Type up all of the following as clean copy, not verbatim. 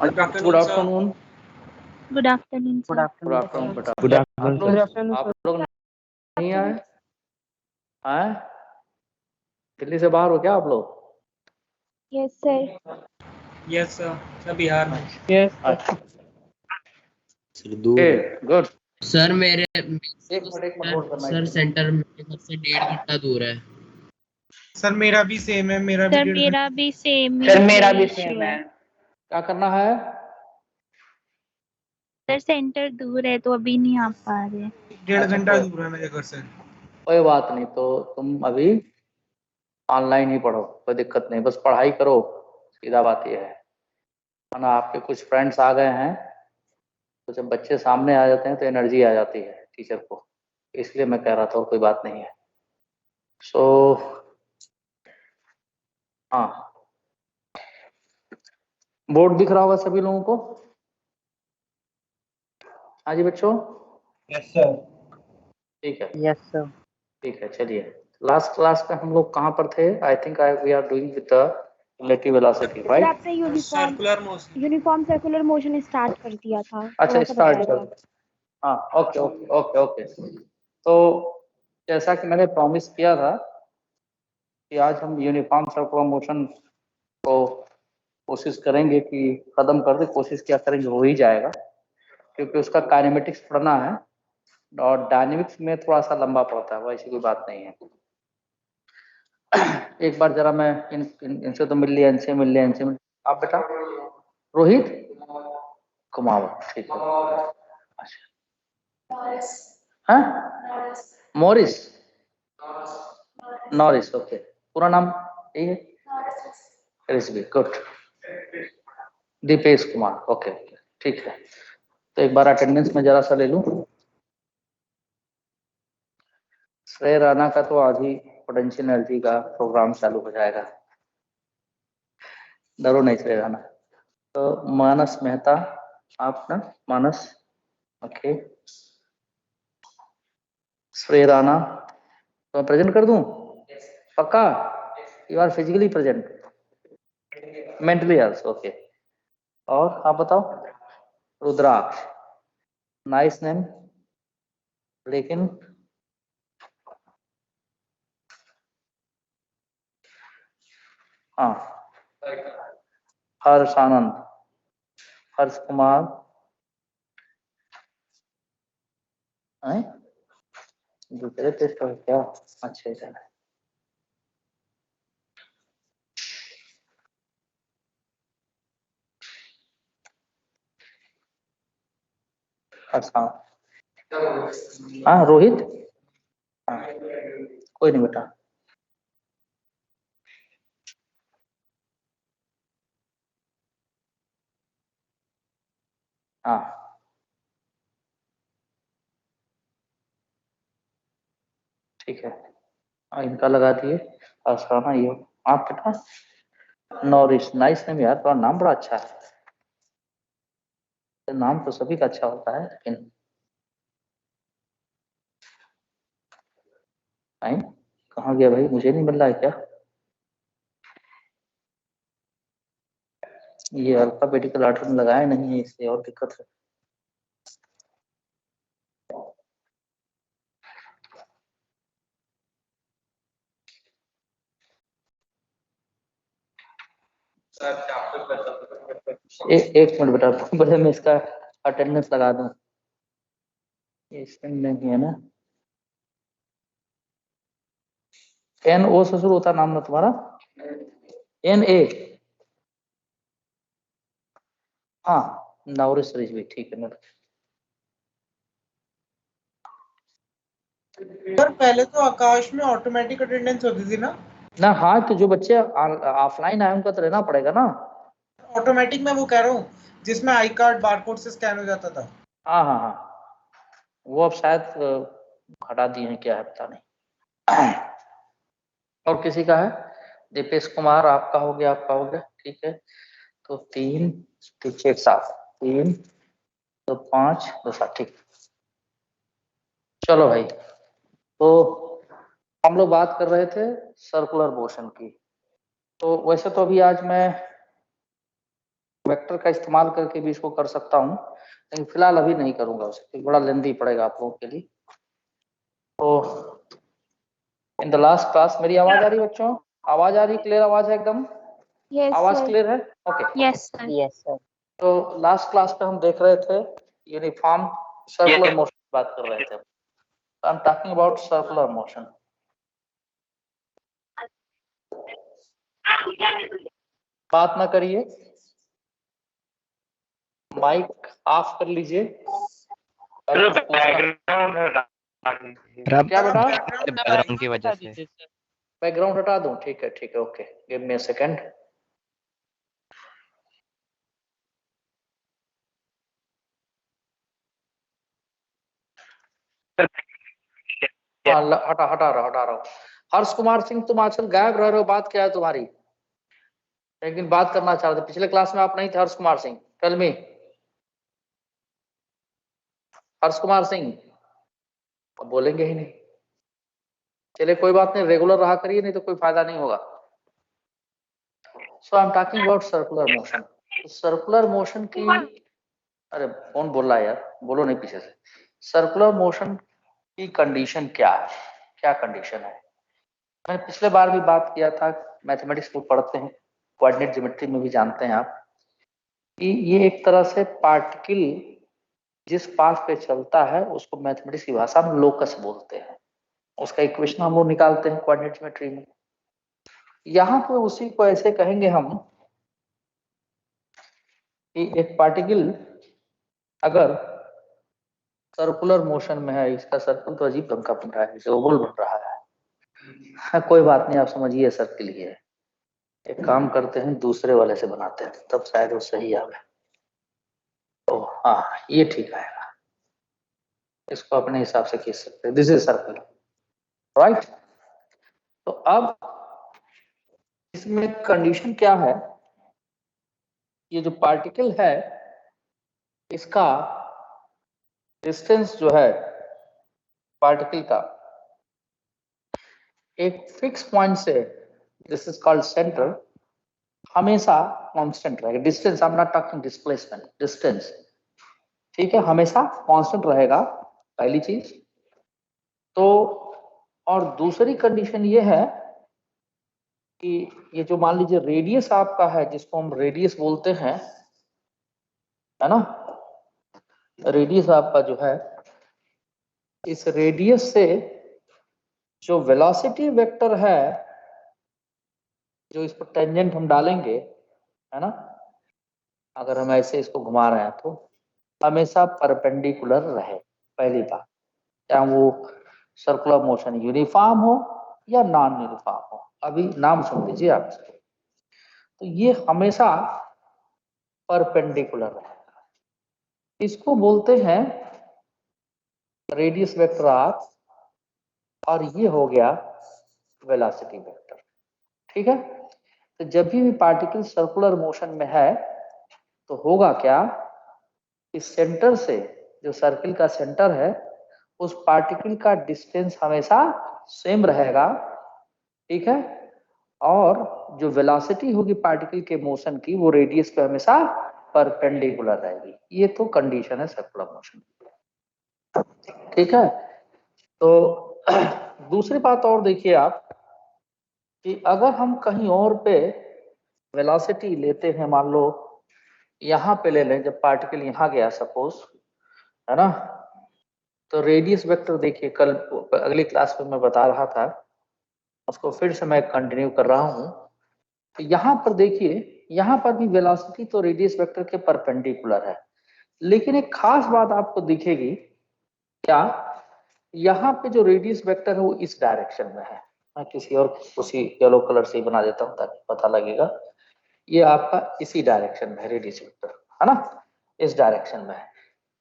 Good afternoon. Good afternoon good sir. Afternoon बेटा। Good afternoon आप लोग नहीं आए हैं? दिल्ली से बाहर हो क्या आप लोग? Yes sir. Yes sir, Bihar में। यस अच्छा, दूर गुड। सर मेरे एक मिनट होल्ड करना सर है। सेंटर मेरे घर से 1.5 घंटा दूर है। सर मेरा भी सेम है, मेरा सर भी मेरा भी सेम सर मेरा भी issue सेम है। क्या करना है? सर सेंटर दूर है तो अभी नहीं आ पा रहे। 1.5 अच्छा, घंटा दूर है मेरे घर से। कोई बात नहीं, तो तुम अभी ऑनलाइन ही पढ़ो, कोई दिक्कत नहीं, बस पढ़ाई करो, सीधा बात यह है ना। आपके कुछ फ्रेंड्स आ गए हैं, तो जब बच्चे सामने आ जाते हैं तो एनर्जी आ जाती है टीचर को, इसलिए मैं कह रहा था, और कोई बात नहीं है। सो हाँ, बोर्ड दिख रहा होगा सभी लोगों को? हाँ जी बच्चों, यस सर। ठीक है। Yes sir. ठीक है, चलिए। लास्ट क्लास में हम लोग कहाँ पर थे? I think we are doing with the relative velocity, sir right? आपने यूनिफॉर्म सर्कुलर मोशन स्टार्ट कर दिया था। अच्छा, थोड़ा सा स्टार्ट बताया कर। हाँ, ओके ओके ओके ओके। तो जैसा कि मैंने प्रॉमिस किया था कि आज हम यूनिफॉर्म सर्कुलर मोशन को कोशिश करेंगे कि खत्म कर दे, कोशिश क्या करेंगे, हो ही जाएगा, क्योंकि उसका काइनेमेटिक्स पढ़ना है और डायनेमिक्स में थोड़ा सा लंबा पड़ता है, वैसी कोई बात नहीं है। एक बार जरा मैं इनसे तो मिल लिया, इनसे मिल लिया, इनसे मिल। आप बेटा रोहित कुमावत, ठीक है। अच्छा, हाँ, मॉरिस, नॉरिस, ओके। पूरा नाम यही है? Rizvi, good. Deepesh Kumar, okay okay, ठीक है। तो एक बार अटेंडेंस में जरा सा ले लूं। श्रेय राणा का तो आज ही पोटेंशियल एनर्जी का प्रोग्राम चालू हो जाएगा, डरो नहीं श्रेय राणा। तो मानस मेहता, आप ना मानस, ओके। श्रेय राणा, तो मैं प्रेजेंट कर दूं? पक्का? You are physically present, mentally also, okay. और आप बताओ? रुद्राक्ष, नाइस नेम, लेकिन हाँ, हर्ष आनंद, हर्ष कुमार, दूसरे टेस्ट हो क्या? अच्छा है। अच्छा, हाँ रोहित, हाँ कोई नहीं बेटा। हाँ ठीक है, इनका लगा दिए। आसाना ये आपके पास नॉरिश, नाइस नेम यार, तो नाम बड़ा अच्छा है। नाम तो सभी का अच्छा होता है, लेकिन कहाँ गया भाई, मुझे नहीं मिल रहा है क्या? ये अल्फाबेटिकल ऑर्डर में लगाया नहीं है, इसलिए और दिक्कत है। एक मिनट बेटा, पहले मैं इसका अटेंडेंस लगा दूं। ये इसमें नहीं है ना? एन ओ ससुर होता नाम ना तुम्हारा? एन ए, हाँ नवरिश रिजवी, ठीक है। सर पहले तो आकाश में ऑटोमेटिक अटेंडेंस होती थी ना? ना हाँ, तो जो बच्चे ऑफलाइन आए उनका तो रहना पड़ेगा ना। ऑटोमेटिक में वो कह रहा हूँ, जिसमें आई कार्ड बारकोड से स्कैन हो जाता था। हाँ हाँ हाँ, वो अब शायद हटा दिए हैं, क्या है पता नहीं। और किसी का है? दीपेश कुमार, आपका हो गया, आपका हो गया, ठीक है। तो 3 पीछे 7, 3 तो 5 2 7, ठीक। चलो भाई, तो हम लोग बात कर रहे थे सर्कुलर मोशन की। तो वैसे तो अभी आज मैं वेक्टर का इस्तेमाल करके भी इसको कर सकता हूँ, लेकिन फिलहाल अभी नहीं करूंगा उसे, बड़ा लेंदी पड़ेगा आप लोगों के लिए। तो इन द लास्ट क्लास मेरी आवाज आ रही है बच्चों? आवाज आ रही, क्लियर आवाज है एकदम? Yes, आवाज sir. क्लियर है? Okay. Yes, sir. Yes, sir. तो लास्ट क्लास पे हम देख रहे थे यूनिफॉर्म सर्कुलर मोशन की बात कर रहे थे। आई am talking about circular motion. बात ना करिए, माइक ऑफ कर लीजिए। क्या बेटा? बैकग्राउंड की वजह से। बैकग्राउंड हटा दूं? ठीक है, okay, give me a second. हटा रहा हूँ। हर्ष कुमार सिंह, तुम आजकल गायब रह रहे हो, बात क्या है तुम्हारी? एक दिन बात करना चाह रहे थे, पिछले क्लास में आप नहीं थे हर्ष कुमार सिंह। टेल मी हर्ष कुमार सिंह, अब बोलेंगे ही नहीं। चलिए कोई बात नहीं, रेगुलर रहा करिए, नहीं तो कोई फायदा नहीं होगा। So I am talking about circular motion. Circular motion की, अरे कौन बोल रहा है यार, बोलो नहीं पीछे से। सर्कुलर मोशन की कंडीशन क्या है, क्या कंडीशन है? मैंने पिछले बार भी बात किया था, मैथमेटिक्स को पढ़ते हैं, कोऑर्डिनेट ज्योमेट्री में भी जानते हैं आप, कि ये एक तरह से पार्टिकल जिस पाथ पे चलता है उसको मैथमेटिक्स की भाषा में लोकस बोलते हैं। उसका इक्वेशन हम लोग निकालते हैं कोऑर्डिनेट ज्योमेट्री में। यहाँ पे उसी को ऐसे कहेंगे हम कि एक पार्टिकल अगर सर्कुलर मोशन में है, इसका सर्कल तो अजीब रंग का बन रहा है, जैसे ओवल बन रहा है। हाँ, कोई बात नहीं, आप समझिए सर्कल ही है। एक काम करते हैं, दूसरे वाले से बनाते हैं, तब शायद वो सही आवे। तो हाँ, ये ठीक आएगा, इसको अपने हिसाब से खींच सकते हैं। This is circle, right? तो अब इसमें कंडीशन क्या है? ये जो पार्टिकल है इसका डिस्टेंस जो है पार्टिकल का एक फिक्स पॉइंट से, दिस इज कॉल्ड सेंटर, हमेशा कांस्टेंट रहेगा। Distance, I am not talking displacement, distance, ठीक है, हमेशा कांस्टेंट रहेगा, पहली चीज तो। और दूसरी कंडीशन ये है कि ये जो मान लीजिए रेडियस आपका है, जिसको हम रेडियस बोलते हैं, है ना, रेडियस आपका जो है, इस रेडियस से जो वेलोसिटी वेक्टर है, जो इस पर टेंजेंट हम डालेंगे, है ना, अगर हम ऐसे इसको घुमा रहे हैं तो हमेशा परपेंडिकुलर रहे। पहली बात, चाहे वो सर्कुलर मोशन यूनिफॉर्म हो या नॉन यूनिफॉर्म हो, अभी नाम सुन लीजिए आप इसको, तो ये हमेशा परपेंडिकुलर रहेगा। इसको बोलते हैं रेडियस वेक्टर आर, और ये हो गया वेलोसिटी वेक्टर, ठीक है। तो जब भी पार्टिकल सर्कुलर मोशन में है तो होगा क्या, इस सेंटर से, जो सर्किल का सेंटर है, उस पार्टिकल का डिस्टेंस हमेशा सेम रहेगा, ठीक है, और जो वेलोसिटी होगी पार्टिकल के मोशन की, वो रेडियस पे हमेशा परपेंडिकुलर रहेगी। ये तो कंडीशन है सर्कुलर मोशन, ठीक है। तो दूसरी बात और देखिए आप, कि अगर हम कहीं और पे वेलोसिटी लेते हैं, मान लो यहाँ पे ले लें, जब पार्टिकल यहाँ गया सपोज, है ना, तो रेडियस वेक्टर देखिए, कल अगली क्लास में मैं बता रहा था, उसको फिर से मैं कंटिन्यू कर रहा हूँ। तो यहाँ पर देखिए, यहाँ पर भी वेलोसिटी तो रेडियस वेक्टर के परपेंडिकुलर है, लेकिन एक खास बात आपको दिखेगी, क्या, यहाँ पे जो रेडियस वेक्टर है वो इस डायरेक्शन में है। मैं किसी और उसी येलो कलर से ही बना देता हूँ ताकि पता लगेगा, ये आपका इसी डायरेक्शन में है रेडियस वेक्टर, है ना, इस डायरेक्शन में है,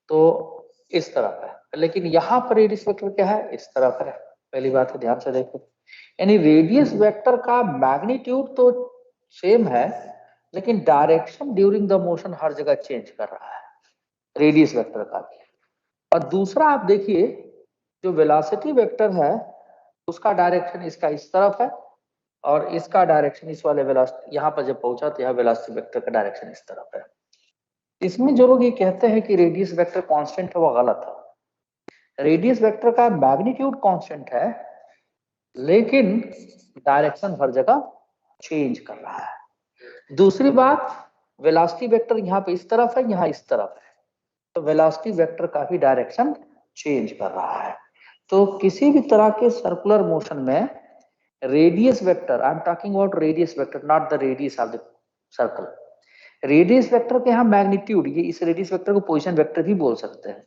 तो इस तरफ है। लेकिन यहाँ पर रेडियस वेक्टर क्या है, इस तरफ है। पहली बात है, ध्यान से देखो, यानी रेडियस वेक्टर का मैग्नीट्यूड तो सेम है, लेकिन डायरेक्शन ड्यूरिंग द मोशन हर जगह चेंज कर रहा है, रेडियस वेक्टर का भी। और दूसरा आप देखिए, जो वेलोसिटी वेक्टर है उसका डायरेक्शन इसका इस तरफ है, और इसका डायरेक्शन इस वाले वेलोसिटी यहाँ पर जब पहुंचा तो यह वेलोसिटी वेक्टर का डायरेक्शन इस तरफ है। इसमें जो लोग ये कहते हैं कि रेडियस वेक्टर कांस्टेंट है वो गलत है। रेडियस वेक्टर का मैग्नीट्यूड कांस्टेंट है लेकिन डायरेक्शन हर जगह चेंज कर रहा है। दूसरी बात, वेलोसिटी वेक्टर यहाँ पे इस तरफ है, यहाँ इस तरफ है, तो वेलोसिटी वेक्टर का भी डायरेक्शन चेंज कर रहा है। तो किसी भी तरह के सर्कुलर मोशन में radius vector, I am talking about radius vector, not the radius of the circle. Radius vector के यहाँ मैग्नीट्यूड, ये इस रेडियस वेक्टर को पोजीशन वेक्टर भी बोल सकते हैं।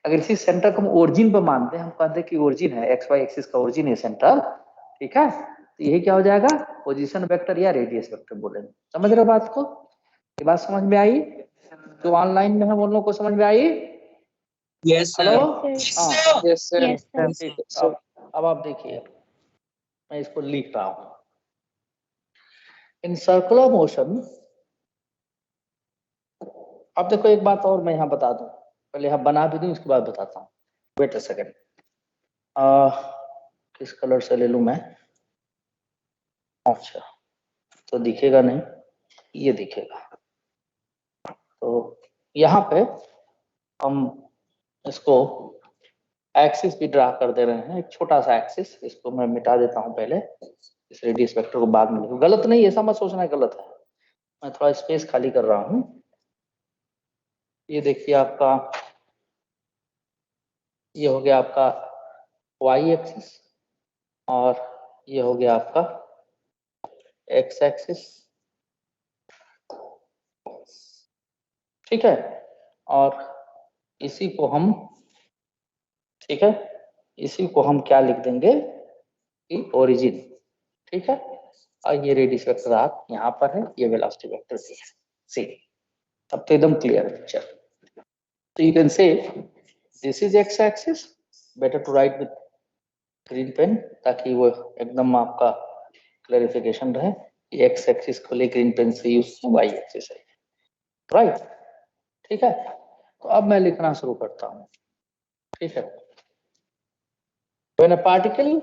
अगर इसी सेंटर को हम ओरिजिन पर मानते हैं, हम कहते हैं कि ओरिजिन है, एक्स वाई एक्सिस का ओरिजिन है सेंटर, ठीक है, तो यही क्या हो जाएगा, पोजीशन वेक्टर या रेडियस वेक्टर बोलेंगे। समझ रहे हो बात को? ये बात समझ में आई? जो ऑनलाइन में है उन लोगों को समझ में आई? Yes hello? Yes, हाँ, यस सर। Yes, sir. ठीक है। अब आप देखिए, मैं इसको लिख रहा हूं। इन सर्कुलर मोशन, अब देखो एक बात और मैं यहाँ बता दूं, पहले यहाँ बना भी दूं उसके बाद बताता हूँ। वेट अ सेकेंड, किस कलर से ले लूं मैं? अच्छा, तो दिखेगा नहीं, ये दिखेगा। तो यहाँ पे हम इसको एक्सिस भी ड्रा कर दे रहे हैं, एक छोटा सा एक्सिस। इसको मैं मिटा देता हूँ पहले, इस रेडियस वेक्टर को बाद में लिखूं। गलत नहीं, ऐसा मत सोचना है गलत है, मैं थोड़ा स्पेस खाली कर रहा हूँ। ये देखिए आपका, ये हो गया आपका वाई एक्सिस और ये हो गया आपका एक्स एक्सिस, ठीक है। और इसी को हम, ठीक है, इसी को हम क्या लिख देंगे कि ओरिजिन, ठीक है। और ये रेडियस वेक्टर आप यहाँ पर है, ये वेलोसिटी वेक्टर भी है। सी, अब तो एकदम क्लियर पिक्चर। तो you can say this is x axis, better to write with green pen ताकि वो एकदम आपका क्लैरिफिकेशन रहे। एक्स एक्सिस को ले ग्रीन पेन से यूज, वाई एक्सिस है, राइट, ठीक है। तो अब मैं लिखना शुरू करता हूँ, ठीक है। व्हेन अ पार्टिकल,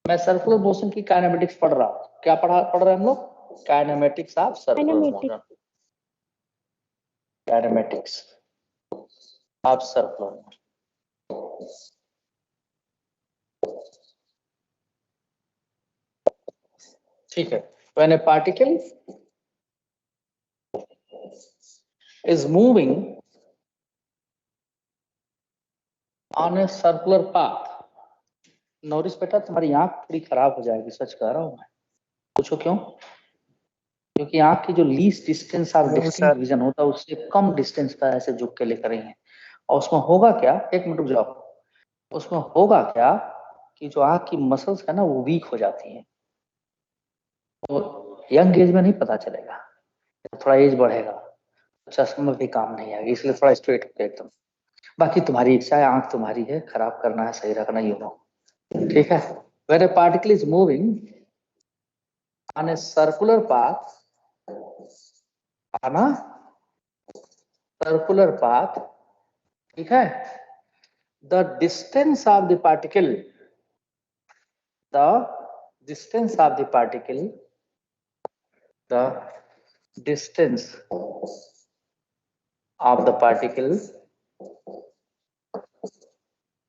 मैं सर्कुलर मोशन की काइनेमेटिक्स पढ़ रहा हूँ। क्या पढ़ रहे हैं हम लोग? Kinematics of circular Kinematic. Motion, kinematics of circular motion, ठीक है। When a particle is moving on a circular path, notice बेटा तुम्हारी आंख थोड़ी खराब हो जाएगी, सच कह रहा हूं मैं। पूछो क्यों? क्योंकि आंख की जो least distance of distinct vision होता है उससे कम डिस्टेंस का ऐसे झुक के लेकर रही है। और उसमें होगा क्या, एक मिनट रुक जाओ, उसमें होगा क्या कि जो आंख की मसल्स है ना वो वीक हो जाती हैं। तो यंग एज में नहीं पता चलेगा, थोड़ा एज बढ़ेगा चश्मा भी काम नहीं आएगा, इसलिए थोड़ा स्ट्रेट होकर एकदम। बाकी तुम्हारी इच्छा है, आंख तुम्हारी है, खराब करना है सही रखना, यू नो, ठीक है। When a particle is moving on a circular path, on a circular path, ठीक है, the distance of the particle, the distance of the particle, the distance of the particle,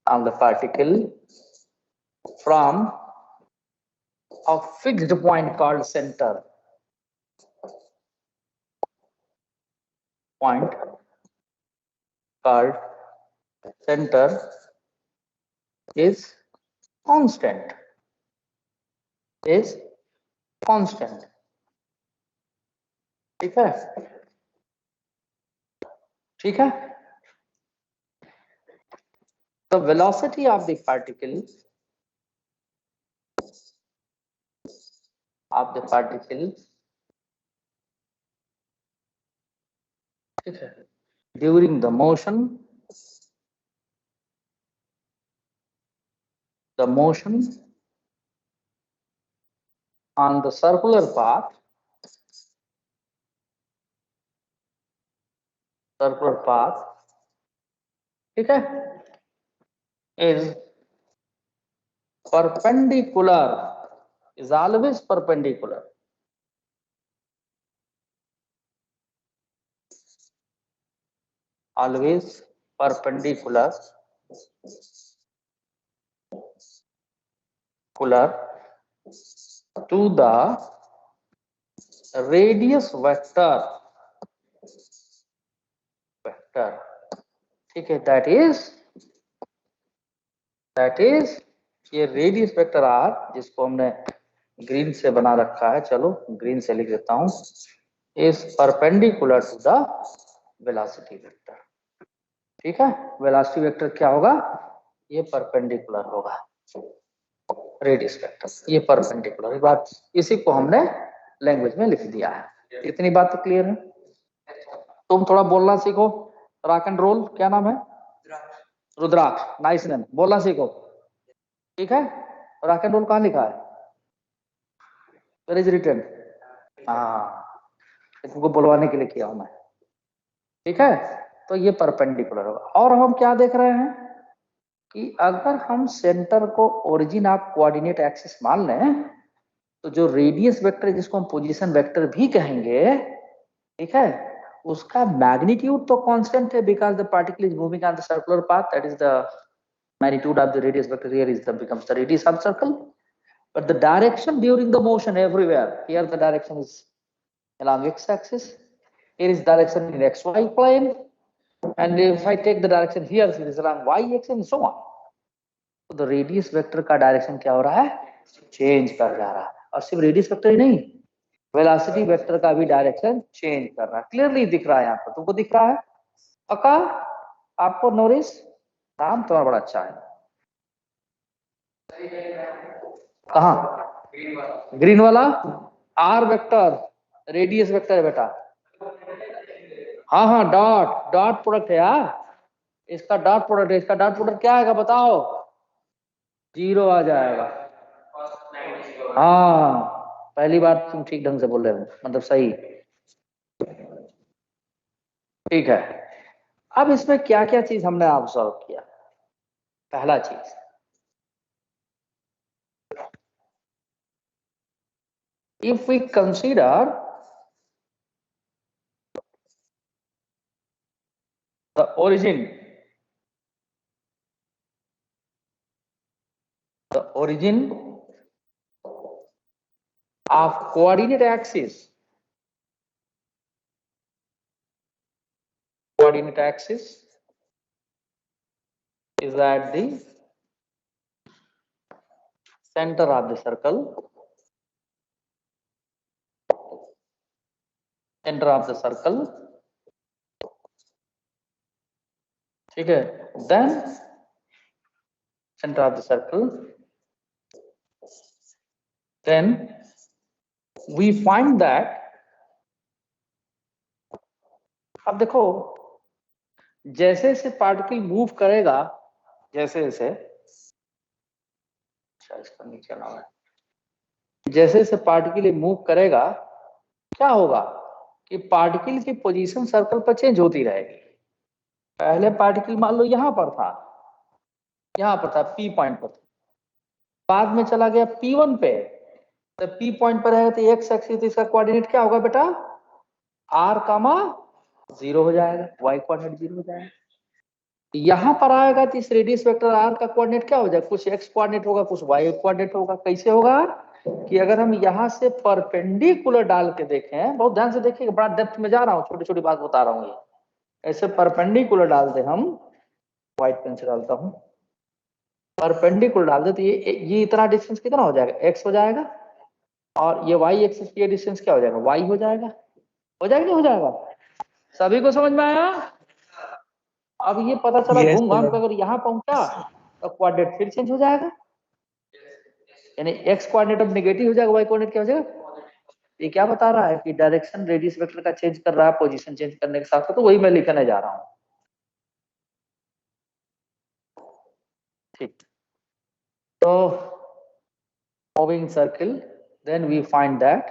of the particle from a fixed point called center, point called center is constant, is constant, ठीक है, ठीक है। The velocity of the particle, ठीक है, during the motion, on the circular path, ठीक है, is perpendicular is always perpendicular. Always perpendicular to the radius vector. ठीक है, that is ये रेडियस वेक्टर आर, जिसको हमने ग्रीन से बना रखा है, चलो ग्रीन से लिख देता हूं, is perpendicular to the velocity vector. ठीक है, वेलोसिटी वेक्टर क्या होगा, ये परपेंडिकुलर होगा रेडियस वेक्टर, ये परपेंडिकुलर बात, इसी को हमने लैंग्वेज में लिख दिया है। इतनी बात तो क्लियर है। तुम थोड़ा बोलना सीखो, रॉक एंड रोल, क्या नाम है, रुद्राक्ष, नाइस नेम, बोलना सीखो। ठीक है, रॉक एंड रोल कहाँ लिखा है, वेयर इज रिटन, हाँ, तुमको बुलवाने के लिए किया हूं मैं। ठीक है, तो ये परपेंडिकुलर होगा। और हम क्या देख रहे हैं कि अगर हम सेंटर को ओरिजिन ऑफ कोऑर्डिनेट एक्सिस मान लें, तो जो रेडियस वेक्टर जिसको हम पोजीशन वेक्टर भी कहेंगे, ठीक है, उसका मैग्नीट्यूड तो कांस्टेंट है, because the particle is moving on the circular path, that is the magnitude of the radius vector here is becomes the radius of circle, but the direction during the motion everywhere, here the direction is along x-axis, here is direction in xy plane, and if I take the direction here, it is along y-axis and so on. तो the radius vector का direction क्या हो रहा है, change कर जा रहा है। और सिर्फ रेडियस वेक्टर ही नहीं, वेलोसिटी वेक्टर का भी डायरेक्शन चेंज कर रहा है। क्लियरली दिख रहा है यहाँ पर, तुमको दिख रहा है पक्का, आपको नोरिस, नाम तुम्हारा बड़ा अच्छा है, कहा, ग्रीन वाला, आर वेक्टर रेडियस वेक्टर है बेटा, हाँ हाँ, डॉट प्रोडक्ट है यार, इसका डॉट प्रोडक्ट है, इसका डॉट प्रोडक्ट क्या आएगा बताओ, 0 आ जाएगा। हाँ, पहली बार तुम ठीक ढंग से बोल रहे हो, मतलब सही। ठीक है, अब इसमें क्या क्या चीज हमने ऑब्जर्व किया। पहला चीज, if we consider the origin of coordinate axis is at the center of the circle, ठीक है, then center of the circle, then we find that, अब देखो जैसे जैसे पार्टिकल मूव करेगा, जैसे जैसे इसका नीचे ना है, जैसे जैसे पार्टिकल मूव करेगा, क्या होगा कि पार्टिकल की पोजीशन सर्कल पर चेंज होती रहेगी। पहले पार्टिकल मान लो यहाँ पर था P पॉइंट पर था, बाद में चला गया P1 पे, तो P पॉइंट पर है तो एक्स एक्सिस, इसका कोऑर्डिनेट क्या होगा बेटा, r, 0 हो जाएगा, y कोऑर्डिनेट 0 हो जाएगा। यहाँ पर आएगा तो इस रेडियस वेक्टर r का कोऑर्डिनेट क्या हो जाएगा, कुछ x कोऑर्डिनेट होगा, कुछ y कोऑर्डिनेट होगा। कैसे होगा कि अगर हम यहाँ से परपेंडिकुलर डाल के देखें, बहुत ध्यान से देखिए, बड़ा डेप्थ में जा रहा हूँ, छोटी छोटी बात बता रहा हूँ, ये ऐसे परपेंडिकुलर डाल दे, हम व्हाइट पेन से डालता हूँ, परपेंडिकुलर डाल दे तो ये इतना डिस्टेंस कितना हो जाएगा, x हो जाएगा, और ये y एक्सिस पे डिस्टेंस क्या हो जाएगा, y हो जाएगा। नहीं हो जाएगा, सभी को समझ में आया। अब ये पता चला घूम घाम के अगर यहाँ पहुंचा तो कोऑर्डिनेट फिर चेंज हो जाएगा, यानी x कोऑर्डिनेट अब नेगेटिव हो जाएगा, y कोऑर्डिनेट क्या हो जाएगा। ये क्या बता रहा है कि डायरेक्शन रेडियस वेक्टर का चेंज कर रहा है पोजीशन चेंज करने के साथ, तो वही मैं लिखने जा रहा हूँ। ठीक, तो moving circle, then we find that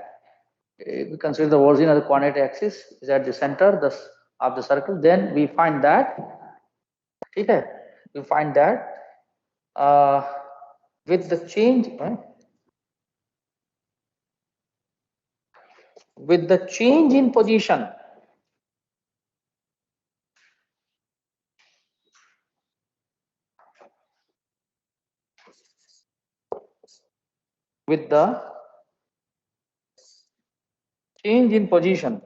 we consider the origin of the coordinate axis is at the center of the circle, then we find that, ठीक है, we find that with the change with the change in position with the change in position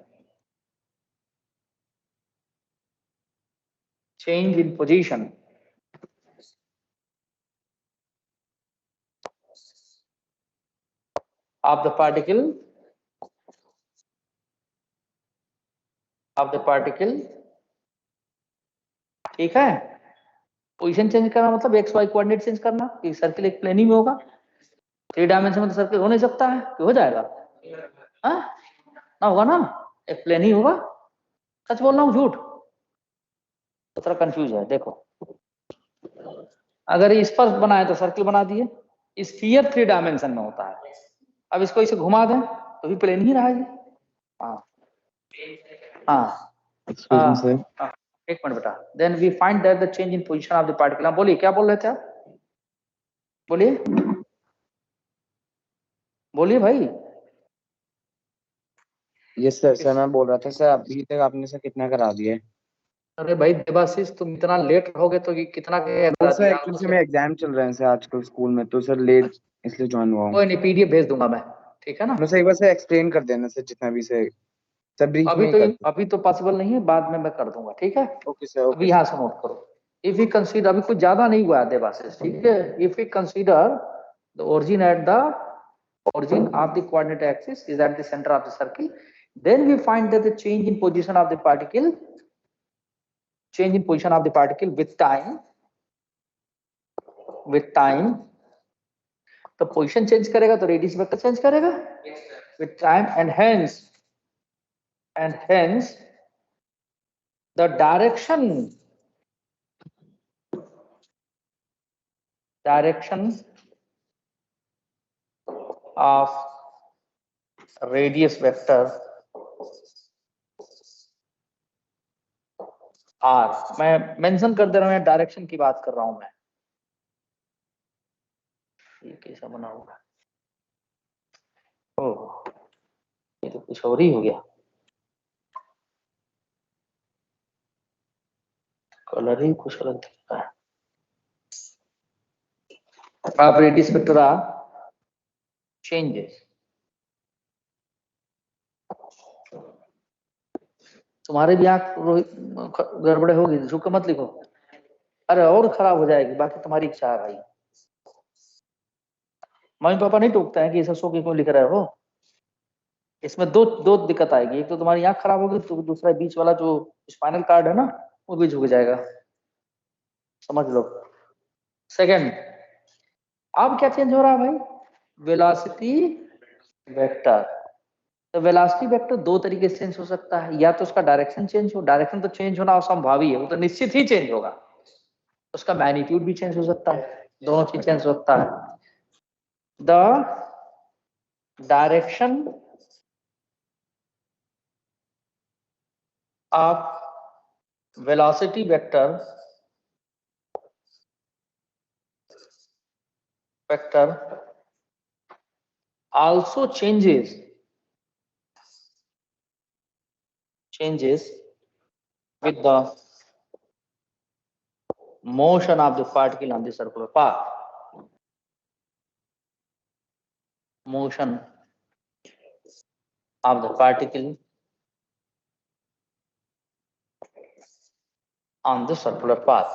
of the particle ठीक है। Position change करना मतलब x Y coordinate change करना कि circle एक plane ही में होगा, 3 डायमेंशन में तो सर्किल हो नहीं सकता है कि हो जाएगा, हाँ ना होगा ना, एक प्लेन ही होगा। सच बोल रहा हूँ झूठ? तो थोड़ा कंफ्यूज है। देखो अगर इस पर बनाए तो सर्किल बना दिए, स्फीयर 3 डायमेंशन में होता है, अब इसको इसे घुमा दें तो भी प्लेन ही रहा है। हाँ हाँ एक मिनट बेटा। Then we find that the change in position of the particle. बोलिए क्या बोल रहे थे आप, बोलिए भाई। Yes sir. सर मैं बोल रहा था सर अभी तक आपने सर कितना करा दिया है? अरे भाई देवाशीष तुम इतना लेट रहोगे तो ये कितना के सर एक्चुअली से मेरे एग्जाम चल रहे हैं सर आजकल स्कूल में, तो सर लेट इसलिए ज्वाइन हुआ हूँ। कोई नहीं, पीडीएफ भेज दूंगा मैं, ठीक है ना। मैं सर एक बार सर एक्सप्लेन कर देना सर जितना भी सर ब्रीफ में कर दो। अभी तो पॉसिबल नहीं है, बाद में मैं कर दूंगा, ठीक है। Okay sir. अभी यहाँ से नोट करो। इफ यू कंसीडर, अभी कुछ ज्यादा नहीं हुआ है देवाशीष, ठीक है। If you consider the origin of the coordinate axis is at the center of the circle, then we find that the change in position of the particle with time तो position change करेगा तो radius vector change करेगा with time, and hence the direction of radius vector r, मैं mention कर दे रहा हूं, direction की बात कर रहा हूं मैं। ये कैसा बना होगा? ओह ये तो कुछ और ही हो गया, कलर ही कुछ अलग दिख रहा है। आप रेडियस वेक्टर आर चेंजेस, तुम्हारे भी आंख गड़बड़े होगी, झुक मत लिखो, अरे और खराब हो जाएगी, बाकी तुम्हारी इच्छा है भाई। मम्मी पापा नहीं टोकते हैं कि ऐसा सो के क्यों लिख रहे हो। इसमें दो दिक्कत आएगी, एक तो तुम्हारी आंख खराब होगी, तो दूसरा बीच वाला जो स्पाइनल कार्ड है ना वो भी झुक जाएगा, समझ लो। सेकंड, अब क्या चेंज हो रहा है भाई? Velocity vector. तो वेलोसिटी वेक्टर दो तरीके से चेंज हो सकता है, या तो उसका डायरेक्शन चेंज हो, डायरेक्शन तो चेंज होना असंभावी है, वो तो निश्चित ही चेंज होगा। उसका मैग्नीट्यूड भी चेंज हो सकता है, दोनों चीज चेंज हो सकता है। The direction of velocity vector also changes with the motion of the particle on the circular path. Motion of the particle on the circular path.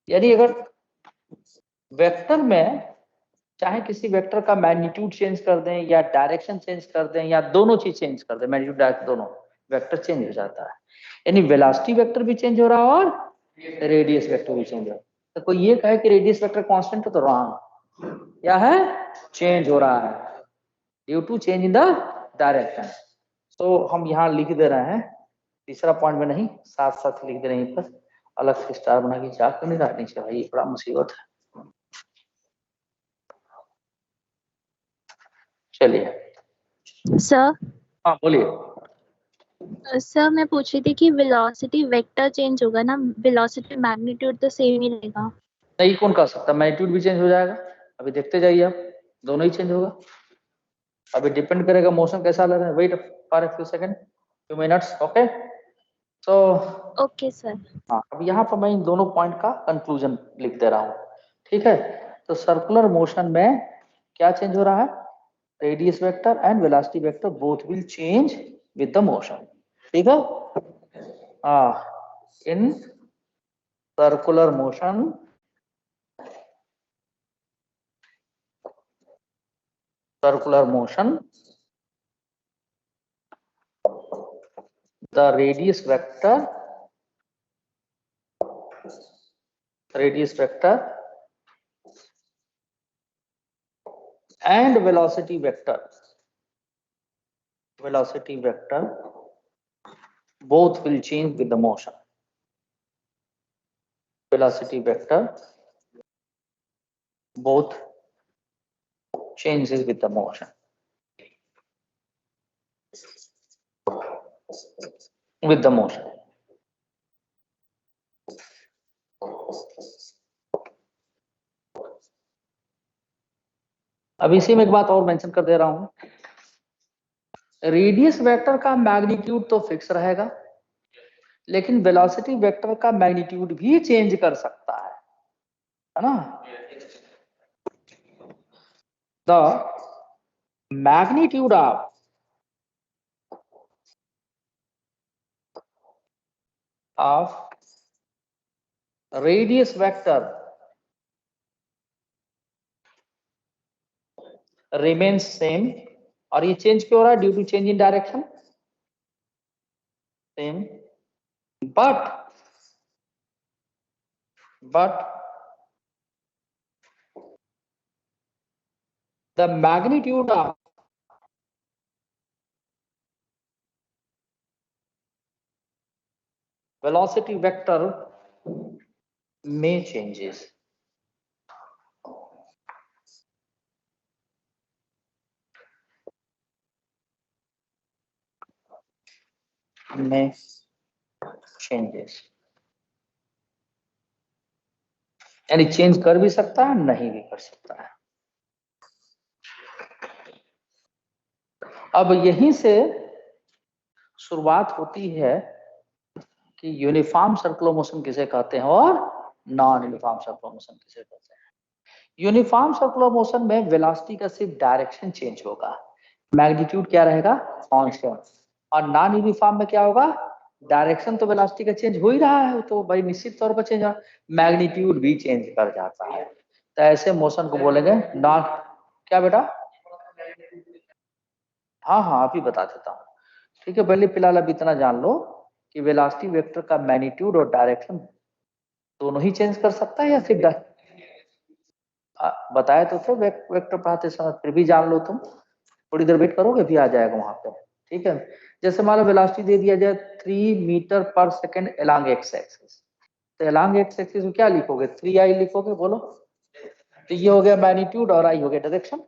यानी अगर वेक्टर में चाहे किसी वेक्टर का मैग्नीट्यूड चेंज कर दें या डायरेक्शन चेंज कर दें या दोनों चीज चेंज कर दें, मैग्नीट्यूड डायरेक्शन दोनों, वेक्टर चेंज हो जाता है। यानी वेलोसिटी वेक्टर भी चेंज हो रहा है और रेडियस वेक्टर भी चेंज हो रहा है। तो कोई ये कहे कि रेडियस वेक्टर कांस्टेंट है तो रॉन्ग, क्या है? चेंज हो रहा है due to change in the direction. तो हम यहाँ लिख दे रहे हैं, तीसरा पॉइंट में नहीं, साथ साथ लिख दे रहे हैं, पर अलग से स्टार बना के चाक क्यों नहीं रखनी चाहिए भाई, बड़ा मुसीबत है। चलिए सर। हाँ बोलिए। सर मैं पूछ रही थी कि वेलोसिटी वेक्टर चेंज होगा ना, वेलोसिटी मैग्नीट्यूड तो सेम ही रहेगा। नहीं, कौन कर सकता, मैग्नीट्यूड भी चेंज हो जाएगा, अभी देखते जाइए आप। दोनों ही चेंज होगा। अभी डिपेंड करेगा मोशन कैसा लग रहा है। Wait for a few second, few minutes. Okay, तो ओके सर। हाँ, अब यहाँ पर मैं इन दोनों पॉइंट का कंक्लूजन लिख दे रहा हूँ। ठीक है, तो सर्कुलर मोशन में क्या चेंज हो रहा है? Radius vector and velocity vector both will change with the motion. ठीक है, in circular motion the radius vector and velocity vector both will change with the motion. Velocity vector both changes with the motion. अब इसी में एक बात और mention कर दे रहा हूं, रेडियस वेक्टर का मैग्नीट्यूड तो फिक्स रहेगा, लेकिन वेलोसिटी वेक्टर का मैग्नीट्यूड भी चेंज कर सकता है ना। The magnitude of radius vector remains same. और ये चेंज क्यों हो रहा है? Due to change in direction same, but the magnitude of velocity vector may changes. यानी चेंज कर भी सकता है, नहीं भी कर सकता है। अब यहीं से शुरुआत होती है कि यूनिफॉर्म सर्कुलर मोशन किसे कहते हैं और नॉन यूनिफॉर्म सर्कुलर मोशन किसे कहते हैं। यूनिफॉर्म सर्कुलर मोशन में वेलोसिटी का सिर्फ डायरेक्शन चेंज होगा, मैग्नीट्यूड क्या रहेगा? कांस्टेंट। और नॉन यूनिफॉर्म में क्या होगा? डायरेक्शन तो वेलोसिटी का चेंज हो ही रहा है, तो भाई निश्चित तौर पर चेंज, मैग्नीट्यूड भी चेंज कर जाता है। तो ऐसे मोशन को बोलेंगे नॉन, क्या बेटा? हाँ अभी बता देता हूँ। ठीक है, पहले फिलहाल अब इतना जान लो कि वेलोसिटी वेक्टर का मैग्नीट्यूड और डायरेक्शन दोनों ही चेंज कर सकता है या सिर्फ बताया तो थे वेक्टर पढ़ाते समय, फिर भी जान लो तुम। थोड़ी देर वेट करोगे भी आ जाएगा वहां पे। ठीक है, जैसे मान लो वेलोसिटी दे दिया जाए 3 मीटर पर सेकंड अलोंग एक्स एक्सिस, तो अलोंग एक्स एक्सिस में क्या लिखोगे? 3i लिखोगे, बोलो। तो ये हो गया मैग्नीट्यूड और i हो गया डायरेक्शन।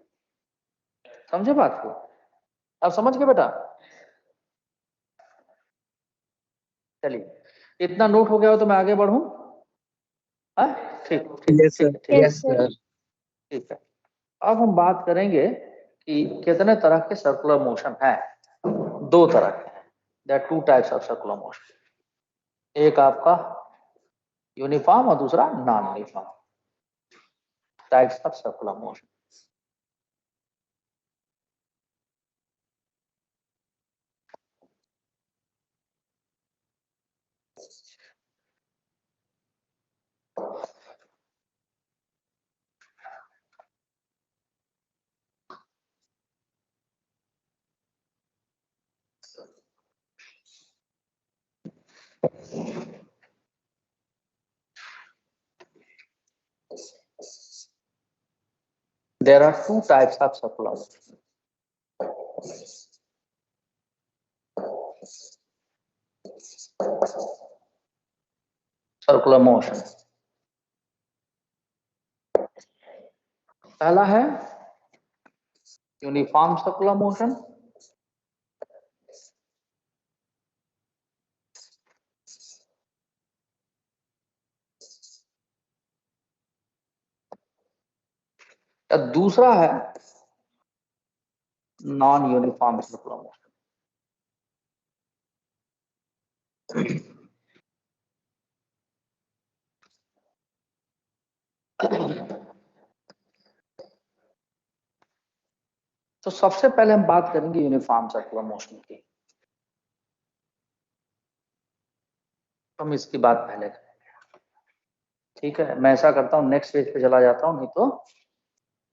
समझे बात को? अब समझ गए बेटा? चलिए, इतना नोट हो गया हो तो मैं आगे बढ़ूं? ठीक है। अब हम बात करेंगे कि कितने तरह के सर्कुलर मोशन है। 2 तरह के हैं, there are 2 types of circular motion. एक आपका यूनिफॉर्म और दूसरा non uniform types of circular motion. There are 2 types of circular motion. Circular motion, पहला है यूनिफॉर्म सर्कुलर मोशन, दूसरा है नॉन यूनिफॉर्म सर्कुलर मोशन। तो सबसे पहले हम बात करेंगे यूनिफॉर्म सर्कुलर मोशन की। हम इसकी बात पहले करेंगे, ठीक है। मैं ऐसा करता हूँ, नेक्स्ट पेज पे चला जाता हूँ, नहीं तो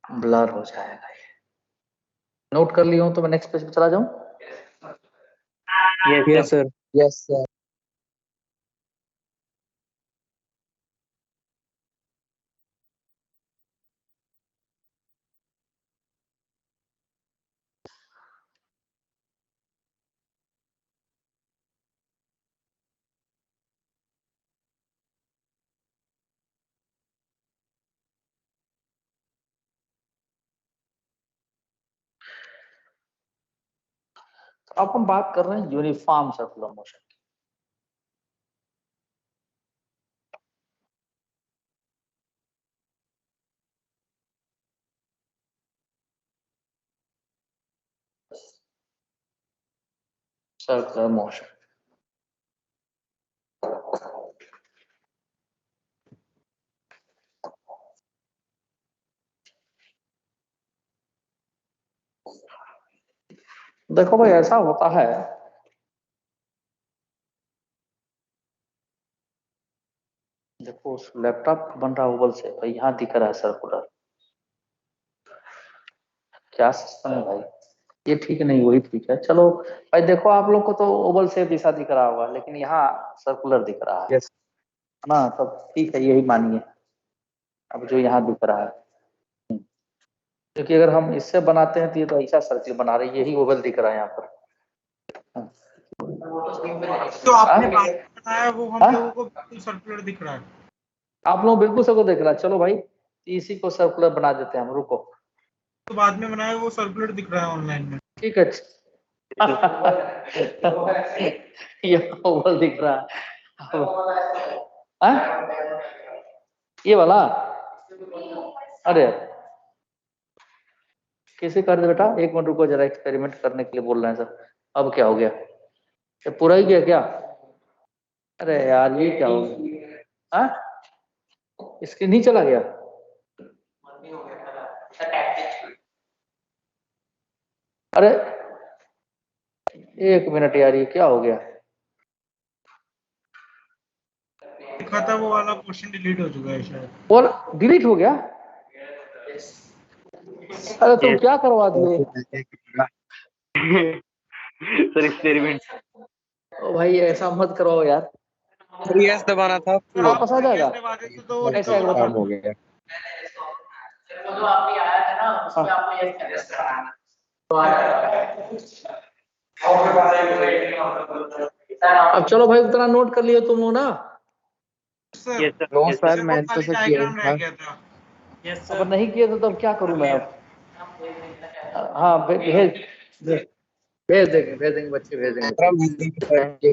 ब्लर हो जाएगा। ये नोट कर लिया हूं तो मैं नेक्स्ट पेज पे चला जाऊं। Yes sir. Yes sir. तो अब हम बात कर रहे हैं यूनिफॉर्म सर्कुलर मोशन की। सर्कुलर मोशन, देखो भाई ऐसा होता है, देखो उस लैपटॉप बन रहा ओवल से भाई, यहाँ दिख रहा है सर्कुलर। क्या सिस्टम है भाई, ये ठीक नहीं, वही ठीक है। चलो भाई, देखो आप लोग को तो ओवल से दिशा दिख रहा होगा, लेकिन यहाँ सर्कुलर दिख रहा है यस ना, तब ठीक है, यही मानिए। अब जो यहाँ दिख रहा है, क्योंकि अगर हम इससे बनाते हैं तो ये तो ऐसा सर्किल बना रहे हैं, यही ओवल दिख रहा है यहाँ पर। तो आपने बाद में बनाया वो हम लोगों को बिल्कुल सर्कुलर दिख रहा है। आप लोग बिल्कुल सबको देख रहा है। चलो भाई, इसी को सर्कुलर बना देते हैं हम, रुको। तो बाद में बनाया वो सर्कुलर दिख रहा है ऑनलाइन में। ठीक है। ये ओवल दिख रहा है। ये वाला, अरे कैसे कर दे बेटा, एक मिनट रुको जरा, एक्सपेरिमेंट करने के लिए बोल रहे हैं सर। अब क्या हो गया, ये पूरा ही गया क्या? अरे यार ये क्या हो गया? हाँ, इसके नहीं चला गया। अरे एक मिनट यार, ये क्या हो गया? दिखा था वो वाला पोर्शन डिलीट हो चुका है शायद। और डिलीट हो गया? अरे तुम क्या करवा दिए? Sir experiment. ओ भाई ऐसा मत करवाओ यार, यस दबाना था। वापस आ जाएगा। तो ऐसे आगे बताओ। काम हो गया। अब चलो भाई, उतना नोट कर लिए तुम लोग ना। सर नो सर, वो मैंने तो खाली सर किया ही डायग्राम रह था। गया था। अब नहीं किए तो तब क्या करूं मैं अब? हाँ भेज भेज भेज देंगे बच्चे, भेज देंगे।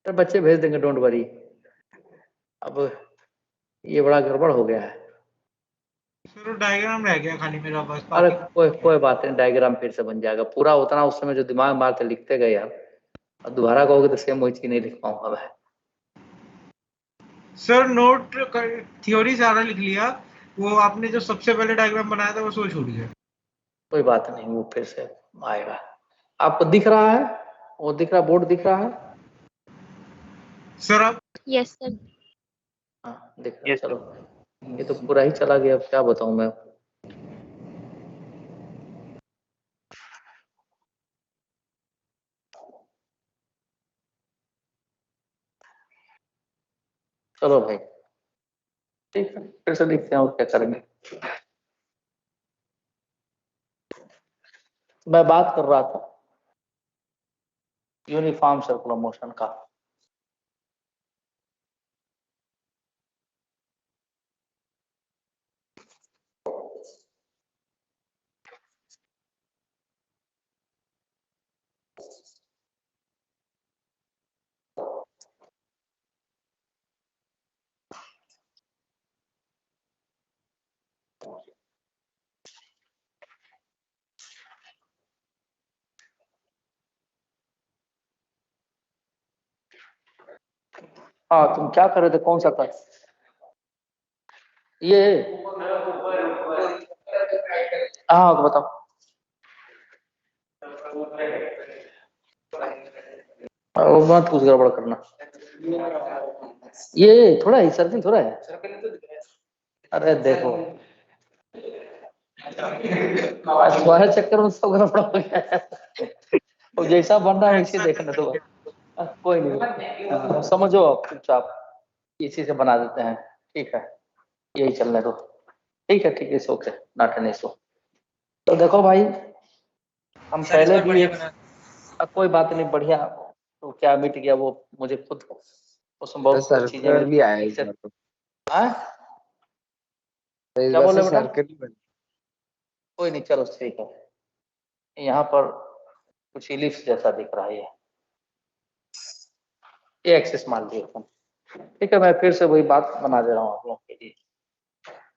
अरे बच्चे भेज देंगे, डोंट वरी। अब ये बड़ा गड़बड़ हो गया है। सर वो डायग्राम रह गया खाली मेरा बस, अरे बाकी कोई बात नहीं, डायग्राम फिर से बन जाएगा पूरा। उतना उस समय जो दिमाग मारते लिखते गए यार, अब दोबारा कहोगे तो सेम वही चीज नहीं लिख पाऊंगा मैं। सर नोट थ्योरी सारा लिख लिया, वो आपने जो सबसे पहले डायग्राम बनाया था वो सो छूट गया। कोई बात नहीं, वो फिर से आएगा। आपको दिख रहा है, वो दिख रहा, बोर्ड दिख रहा है? सर आप यस सर। हाँ दिख रहा है। चलो ये तो पूरा ही चला गया, अब क्या बताऊं मैं। चलो भाई ठीक है, फिर से देखते हैं और क्या करेंगे। मैं बात कर रहा था यूनिफॉर्म सर्कुलर मोशन का। हाँ तुम क्या कर रहे थे, कौन सा कर ये? हाँ तो बताओ। वो मत कुछ गड़बड़ करना, ये थोड़ा ही सर्किल थोड़ा है। अरे देखो तुम्हारे चक्कर में सब गड़बड़ हो गया है। वो जैसा बन रहा है वैसे देखने दो। कोई नहीं, समझो आप चुपचाप, इसी से बना देते हैं, ठीक है यही चलने दो। ठीक है ओके, नॉट एन इशू। तो देखो भाई, हम पहले भी एक कोई बात नहीं, बढ़िया तो क्या मिट गया वो, मुझे खुद उसमें बहुत सर चीजें सर्कल भी आया है इस बार तो। हाँ तो इस क्या बार बोले से बेटा? सर्कल ही बन। कोई नहीं, चलो ठीक है। यहाँ पर कुछ इलिप्स जैसा दिख रहा है, ये एक्सिस मान लिया तुम। ठीक है, मैं फिर से वही बात बना दे रहा हूँ आप लोगों के लिए।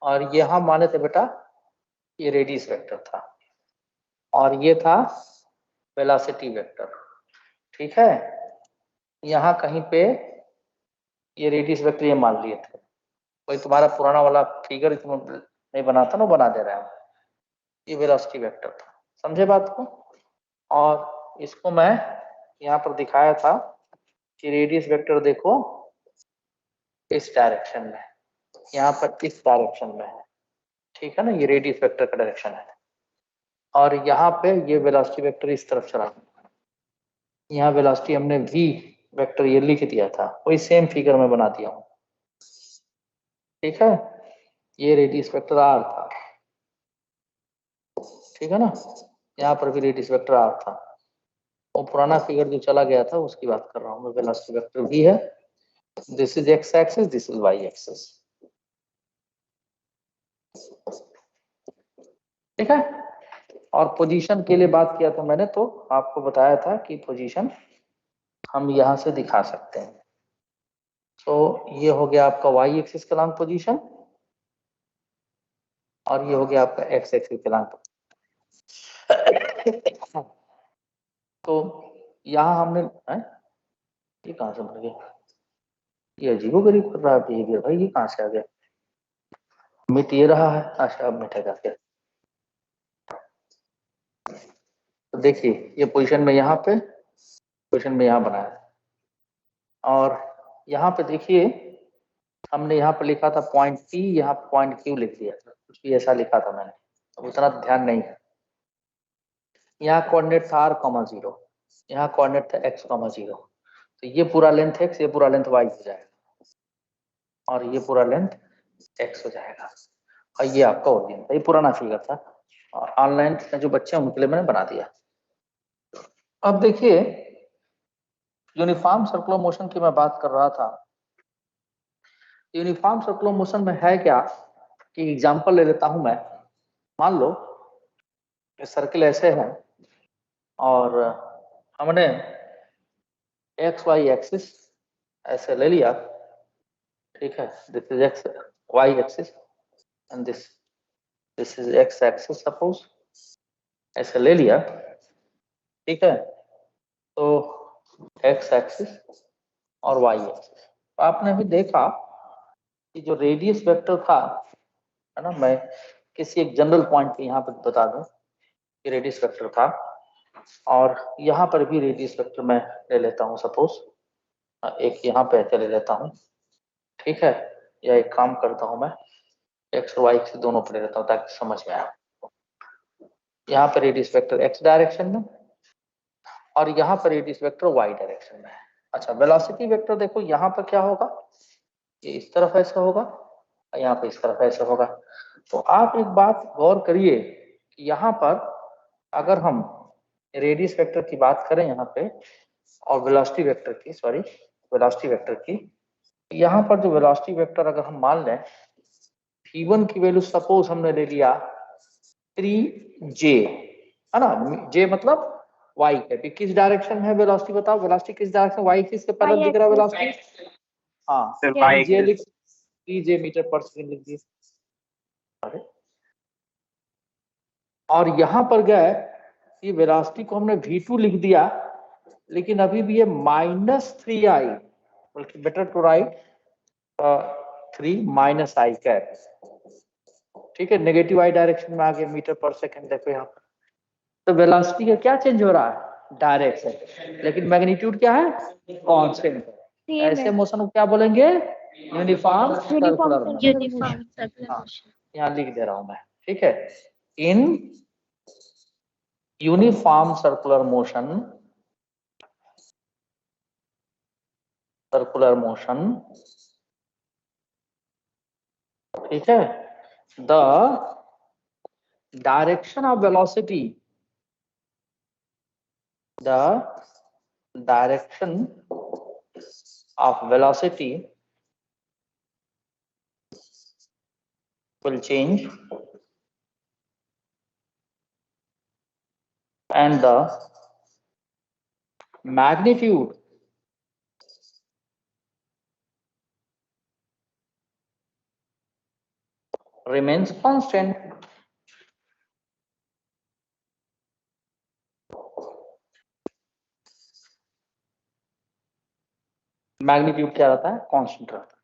और यहाँ माने थे बेटा, ये रेडियस वेक्टर था और ये था वेलोसिटी वेक्टर, ठीक है। यहाँ कहीं पे ये रेडियस वेक्टर ये मान लिए थे, कोई तुम्हारा पुराना वाला फिगर तुम नहीं बनाता ना, बना दे रहा है। ये वेलोसिटी वेक्टर था, समझे बात को। और इसको मैं यहाँ पर दिखाया था कि रेडियस वेक्टर देखो इस डायरेक्शन में, यहाँ पर इस डायरेक्शन में है, ठीक है ना, ये रेडियस वेक्टर का डायरेक्शन है। और यहाँ पे ये वेलोसिटी वेक्टर इस तरफ चला, यहाँ वेलोसिटी हमने v वेक्टर ये लिख दिया था, वही सेम फिगर में बना दिया हूँ, ठीक है। ये रेडियस वेक्टर r था, ठीक है ना, यहाँ पर भी रेडियस वेक्टर r था। वो पुराना फिगर जो चला गया था उसकी बात कर रहा हूँ मैं। वेलोसिटी वेक्टर v है, this is x axis, this is y axis, ठीक है। और पोजीशन के लिए बात किया था मैंने, तो आपको बताया था कि पोजीशन हम यहाँ से दिखा सकते हैं। तो ये हो गया आपका y एक्सिस का लॉन्ग पोजीशन और ये हो गया आपका x एक्सिस का लॉन्ग। तो यहाँ हमने ये कहाँ से बन गया, ये अजीबोगरीब कर रहा है बिहेवियर भाई, ये कहाँ से आ गया? मिट ये रहा है, अच्छा अब मिटेगा क्या? तो देखिए ये पोजीशन में यहाँ पे, पोजीशन में यहाँ बनाया, और यहाँ पे देखिए हमने यहाँ पे लिखा था पॉइंट P, यहाँ पॉइंट Q लिख दिया था, कुछ भी ऐसा लिखा था मैंने, अब उतना ध्यान नहीं है। यहाँ कोऑर्डिनेट था r,0, यहाँ कोऑर्डिनेट था x,0, तो ये पूरा लेंथ x, ये पूरा लेंथ y हो जाएगा और ये पूरा लेंथ x हो जाएगा। और ये आपका ओरिजिन था, ये पुराना फिगर था और ऑनलाइन में जो बच्चे हैं उनके लिए मैंने बना दिया। अब देखिए यूनिफॉर्म सर्कुलर मोशन की मैं बात कर रहा था। यूनिफॉर्म सर्कुलर मोशन में है क्या कि एग्जांपल ले लेता हूं मैं, मान लो सर्किल ऐसे है और हमने एक्स वाई एक्सिस ऐसे ले लिया, ठीक है, this is x y axis and this is x axis suppose, ऐसे ले लिया, ठीक है। तो एक्स एक्सिस और वाई एक्सिस, तो आपने भी देखा कि जो रेडियस वेक्टर था, है ना, मैं किसी एक जनरल पॉइंट पे यहाँ पर बता दूं कि रेडियस वेक्टर था, और यहाँ पर भी रेडियस वेक्टर मैं ले लेता हूँ सपोज, एक यहाँ पे ऐसे ले लेता हूँ, ठीक है। या एक काम करता हूँ मैं, एक्स और वाई से दोनों पर ले लेता हूँ ताकि समझ में आए। यहाँ पर रेडियस वेक्टर एक्स डायरेक्शन में और यहाँ पर रेडियस वेक्टर वाई डायरेक्शन में है। अच्छा वेलोसिटी वेक्टर देखो यहाँ पर क्या होगा, ये इस तरफ ऐसा होगा और यहाँ पे इस तरफ ऐसा होगा। तो आप एक बात गौर करिए कि यहाँ पर अगर हम रेडियस वेक्टर की बात करें यहाँ पे और वेलोसिटी वेक्टर की, सॉरी वेलोसिटी वेक्टर की, यहाँ पर जो वेलोसिटी वेक्टर अगर हम मान लें v1 की वैल्यू सपोज हमने ले लिया 3j, है ना, j मतलब y है, किस डायरेक्शन है वेलोसिटी बताओ, वेलोसिटी किस डायरेक्शन, y एक्सिस के पैरेलल दिख रहा है वेलोसिटी, हाँ 3j लिख, 3j मीटर पर सेकंड लिख दिए। अरे और यहाँ पर गए ये वेलोसिटी को हमने v2 लिख दिया, लेकिन अभी भी ये -3i better to write 3 minus i cap, ठीक है, नेगेटिव आई डायरेक्शन में आ गया मीटर पर सेकंड। देखो यहाँ तो वेलोसिटी का क्या चेंज हो रहा है, डायरेक्शन, लेकिन मैग्नीट्यूड क्या है, कांस्टेंट। ऐसे मोशन को क्या बोलेंगे, uniform circular motion. Uniform circular हाँ, मोशन। यहाँ लिख दे रहा हूं मैं, ठीक है। इन यूनिफॉर्म सर्कुलर मोशन, ठीक है, the direction of velocity, the direction of velocity will change and the magnitude remains constant. Magnitude क्या रहता है, कांस्टेंट रहता है,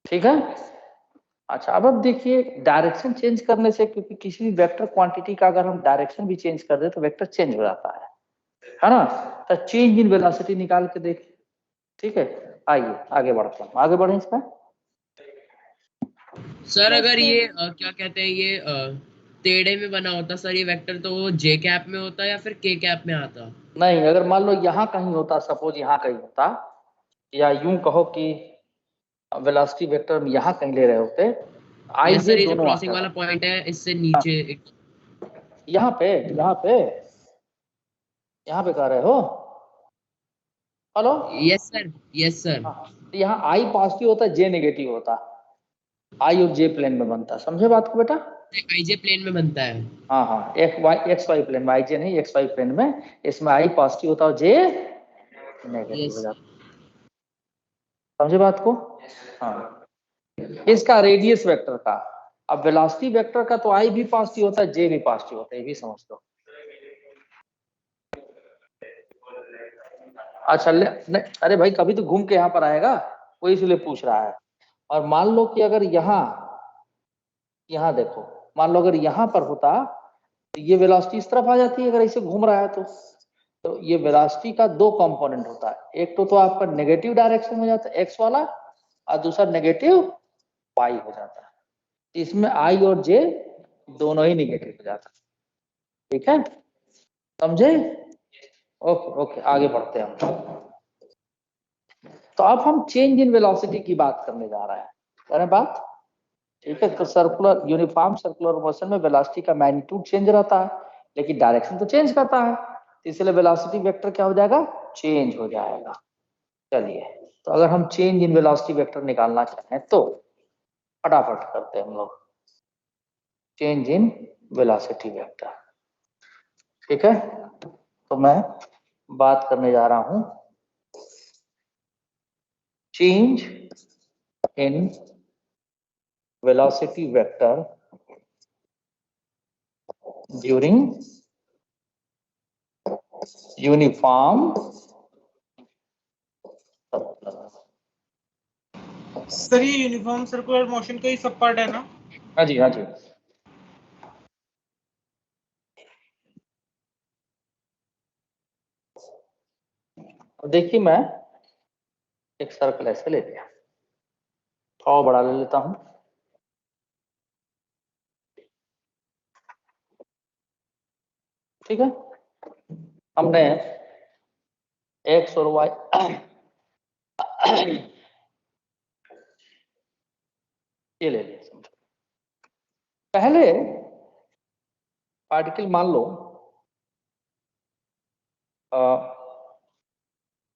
ठीक है। अच्छा, अब देखिए डायरेक्शन चेंज करने से, क्योंकि किसी भी वेक्टर क्वांटिटी का अगर हम डायरेक्शन भी चेंज कर दे तो वेक्टर चेंज हो जाता है ना। तो चेंज इन वेलोसिटी निकाल के देखिए, ठीक है। आइए आगे बढ़ते हैं, आगे बढ़े इसमें। सर अगर ये क्या कहते हैं ये टेढ़े में बना होता सर ये वेक्टर, तो वो जे कैप में होता या फिर के कैप में आता? नहीं, अगर मान लो यहाँ कहीं होता, सपोज यहाँ कहीं होता, या यूं कहो कि वेलोसिटी वेक्टर में यहाँ कहीं ले रहे होते, आई जे जो दोनों क्रॉसिंग वाला पॉइंट है इससे नीचे यहाँ पे कह रहे हो, hello. Yes sir, yes sir. तो यहाँ आई पॉजिटिव होता, जे नेगेटिव होता, आई और जे प्लेन में बनता, समझे बात को बेटा। आईजे प्लेन में बनता है। हाँ हाँ, एक्स वाई प्लेन में, आई जे नहीं, एक्स वाई प्लेन में, इसमें आई पॉजिटिव होता और जे नेगेटिव हो जाता, समझे बात को। हाँ, इसका रेडियस वेक्टर का, अब वेलोसिटी वेक्टर का तो आई भी पॉजिटिव होता है, जे भी पॉजिटिव होता है, ये भी समझ लो। अच्छा नहीं, अरे भाई कभी तो घूम के यहाँ पर आएगा, कोई इसलिए पूछ रहा है। और मान लो कि अगर यहाँ देखो, मान लो अगर यहाँ पर होता तो ये वेलोसिटी इस तरफ आ जाती है, अगर ऐसे घूम रहा है तो ये वेलोसिटी का दो कंपोनेंट होता है, एक तो आपका नेगेटिव डायरेक्शन हो जाता है एक्स वाला, और दूसरा नेगेटिव वाई हो जाता है। इसमें आई और जे दोनों ही नेगेटिव हो जाता है, ठीक है, समझे। ओके ओके, आगे बढ़ते हैं हम। तो अब हम चेंज इन वेलोसिटी की बात करने जा रहे हैं, करें बात, ठीक है। तो सर्कुलर यूनिफॉर्म सर्कुलर मोशन में वेलोसिटी का मैग्नीट्यूड चेंज रहता है, लेकिन डायरेक्शन तो चेंज करता है, इसलिए वेलोसिटी वेक्टर क्या हो जाएगा, चेंज हो जाएगा। चलिए, तो अगर हम चेंज इन वेलोसिटी वेक्टर निकालना चाहें तो फटाफट करते हैं हम लोग, चेंज इन वेलोसिटी वेक्टर, ठीक है। तो मैं बात करने जा रहा हूं change in velocity vector during uniform sir ये यूनिफॉर्म सर्कुलर मोशन का ही सब पार्ट है ना? हाँ जी हाँ जी। देखिए मैं एक सर्कल ऐसे ले लिया, थोड़ा बड़ा ले लेता हूं, ठीक है। हमने एक्स और वाई ये ले लिया, समझो। पहले पार्टिकल मान लो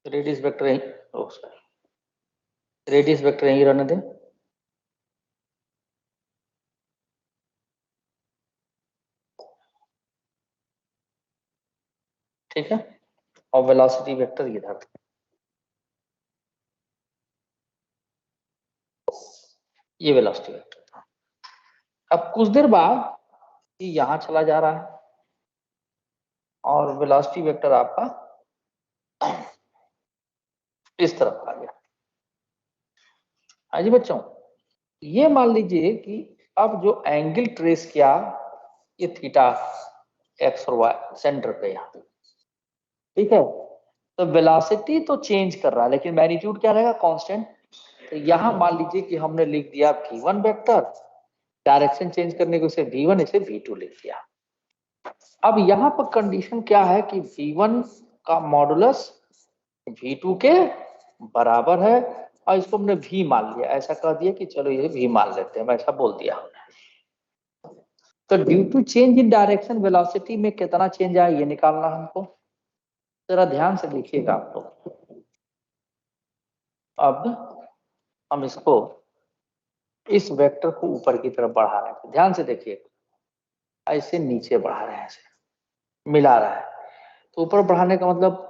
रेडियस वेक्टर यही रहने दें, ठीक है, और वेलोसिटी वेक्टर इधर, ये वेलोसिटी वेक्टर था। अब कुछ देर बाद ये यहां चला जा रहा है और वेलोसिटी वेक्टर आपका इस तरफ आ गया। हाँ जी बच्चों, ये मान लीजिए कि अब जो एंगल ट्रेस किया ये थीटा एक्स और वाई सेंटर पे यहाँ, ठीक है। तो वेलोसिटी तो चेंज कर रहा है लेकिन मैग्नीट्यूड क्या रहेगा, कांस्टेंट। तो यहाँ मान लीजिए कि हमने लिख दिया v1 वेक्टर, डायरेक्शन चेंज करने को इसे v1 इसे v2 लिख दिया। अब यहाँ पर कंडीशन क्या है कि v1 का मॉडुलस v2 के बराबर है और इसको हमने v मान लिया, ऐसा कर दिया कि चलो ये v मान लेते हैं, ऐसा बोल दिया हमने। तो due to change in direction velocity में कितना चेंज आया ये निकालना हमको, जरा ध्यान से देखिएगा आप लोग। अब हम इसको इस वेक्टर को ऊपर की तरफ बढ़ा रहे हैं, ध्यान से देखिए, ऐसे नीचे बढ़ा रहे हैं, ऐसे मिला रहा है। तो ऊपर बढ़ाने का मतलब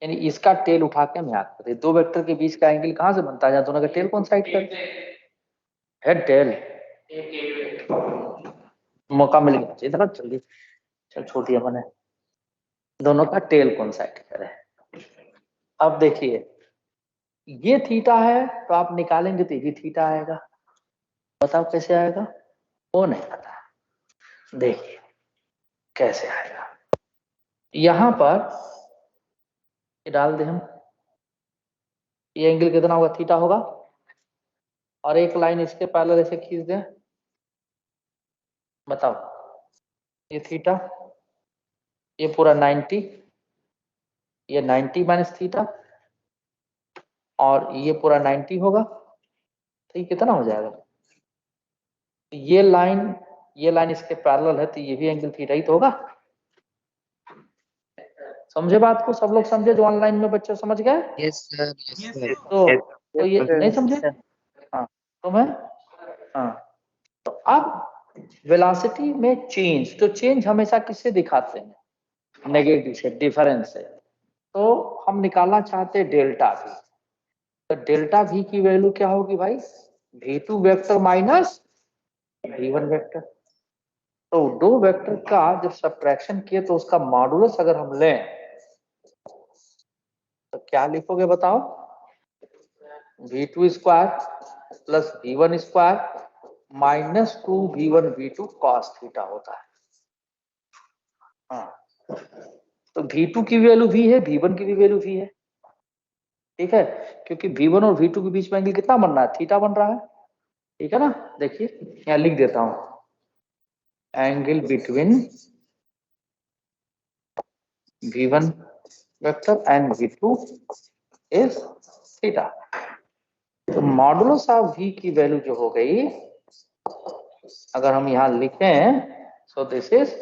यानी इसका टेल उठा के हम याद करते हैं। दो वेक्टर के बीच का एंगल कहाँ से बनता है, जहाँ दोनों का टेल कौन साइड करते हैं, हेड टेल। मौका मिल गया इधर जल्दी, चल छोटी है मैंने, दोनों का टेल कौन साइड करे। अब देखिए ये थीटा है तो आप निकालेंगे तो ये थीटा आएगा, बताओ कैसे आएगा, वो नहीं पता, देखिए कैसे आएगा। यहां पर ये डाल दे हम, ये एंगल कितना होगा, थीटा होगा, और एक लाइन इसके पैरेलल ऐसे खींच दें, बताओ ये थीटा, ये पूरा 90, ये 90 माइनस थीटा, और ये पूरा 90 होगा, तो ये कितना हो जाएगा, ये लाइन इसके पैरेलल है तो ये भी एंगल थीटा ही तो होगा। समझे बात को, सब लोग समझे जो ऑनलाइन में बच्चे समझ गए। Yes sir, yes sir. तो ये नहीं समझे, हाँ तो मैं, हाँ तो अब वेलोसिटी में चेंज, तो चेंज हमेशा किससे दिखाते हैं, नेगेटिव से, डिफरेंस से। तो हम निकालना चाहते हैं डेल्टा भी, तो डेल्टा भी की वैल्यू क्या होगी भाई, v2 vector minus v1 vector. तो दो वेक्टर का जब सब्ट्रैक्शन किए तो उसका मॉडुलस अगर हम लें तो क्या लिखोगे बताओ, v2 square plus v1 square minus 2v1 v2 cos theta होता है। हाँ तो v2 की वैल्यू v है, v1 की भी वैल्यू v है, ठीक है, क्योंकि v1 और v2 के बीच में एंगल कितना बन रहा है, थीटा बन रहा है, ठीक है ना। देखिए यहाँ लिख देता हूं, angle between v1 vector and v2 is theta. तो मॉडुलस ऑफ v की वैल्यू जो हो गई, अगर हम यहाँ लिखें सो दिस इज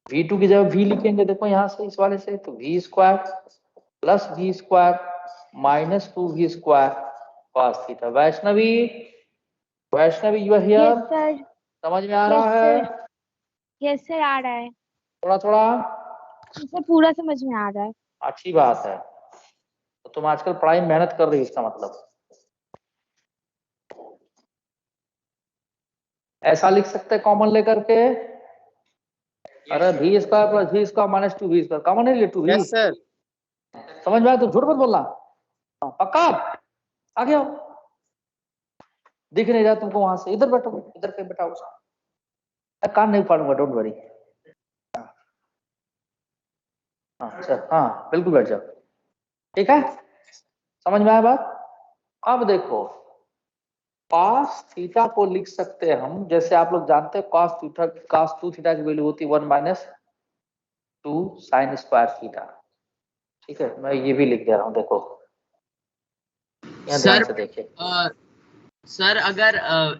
v2 की जगह v लिखेंगे, देखो यहाँ से इस वाले से, तो v square plus v square minus 2v square cos theta. Vaishnavi you are here, yes sir, समझ में आ रहा है, यस सर आ रहा है थोड़ा थोड़ा, सर, पूरा समझ में आ रहा है। अच्छी बात है। तो तुम आजकल पढ़ाई में मेहनत कर रही हो, इसका मतलब ऐसा लिख सकते हैं कॉमन लेकर के, अरे v square plus v square minus 2v square common है, 2v। Yes sir. समझ में आया तो झूठ मत बोलना, पक्का आगे आओ, दिख नहीं रहा तुमको वहां से, इधर बैठो, इधर पे बैठाओ, कान नहीं फाड़ूंगा, डोंट वरी। अच्छा हाँ बिल्कुल बैठ जाओ, ठीक है, समझ में आया बात। अब देखो cos थीटा को लिख सकते हैं हम, जैसे आप लोग जानते हैं cos 2 थीटा की वैल्यू होती है 1 माइनस 2 साइन स्क्वायर थीटा, ठीक है, मैं ये भी लिख दे रहा हूँ, देखो यहाँ ध्यान से देखिए। सर अगर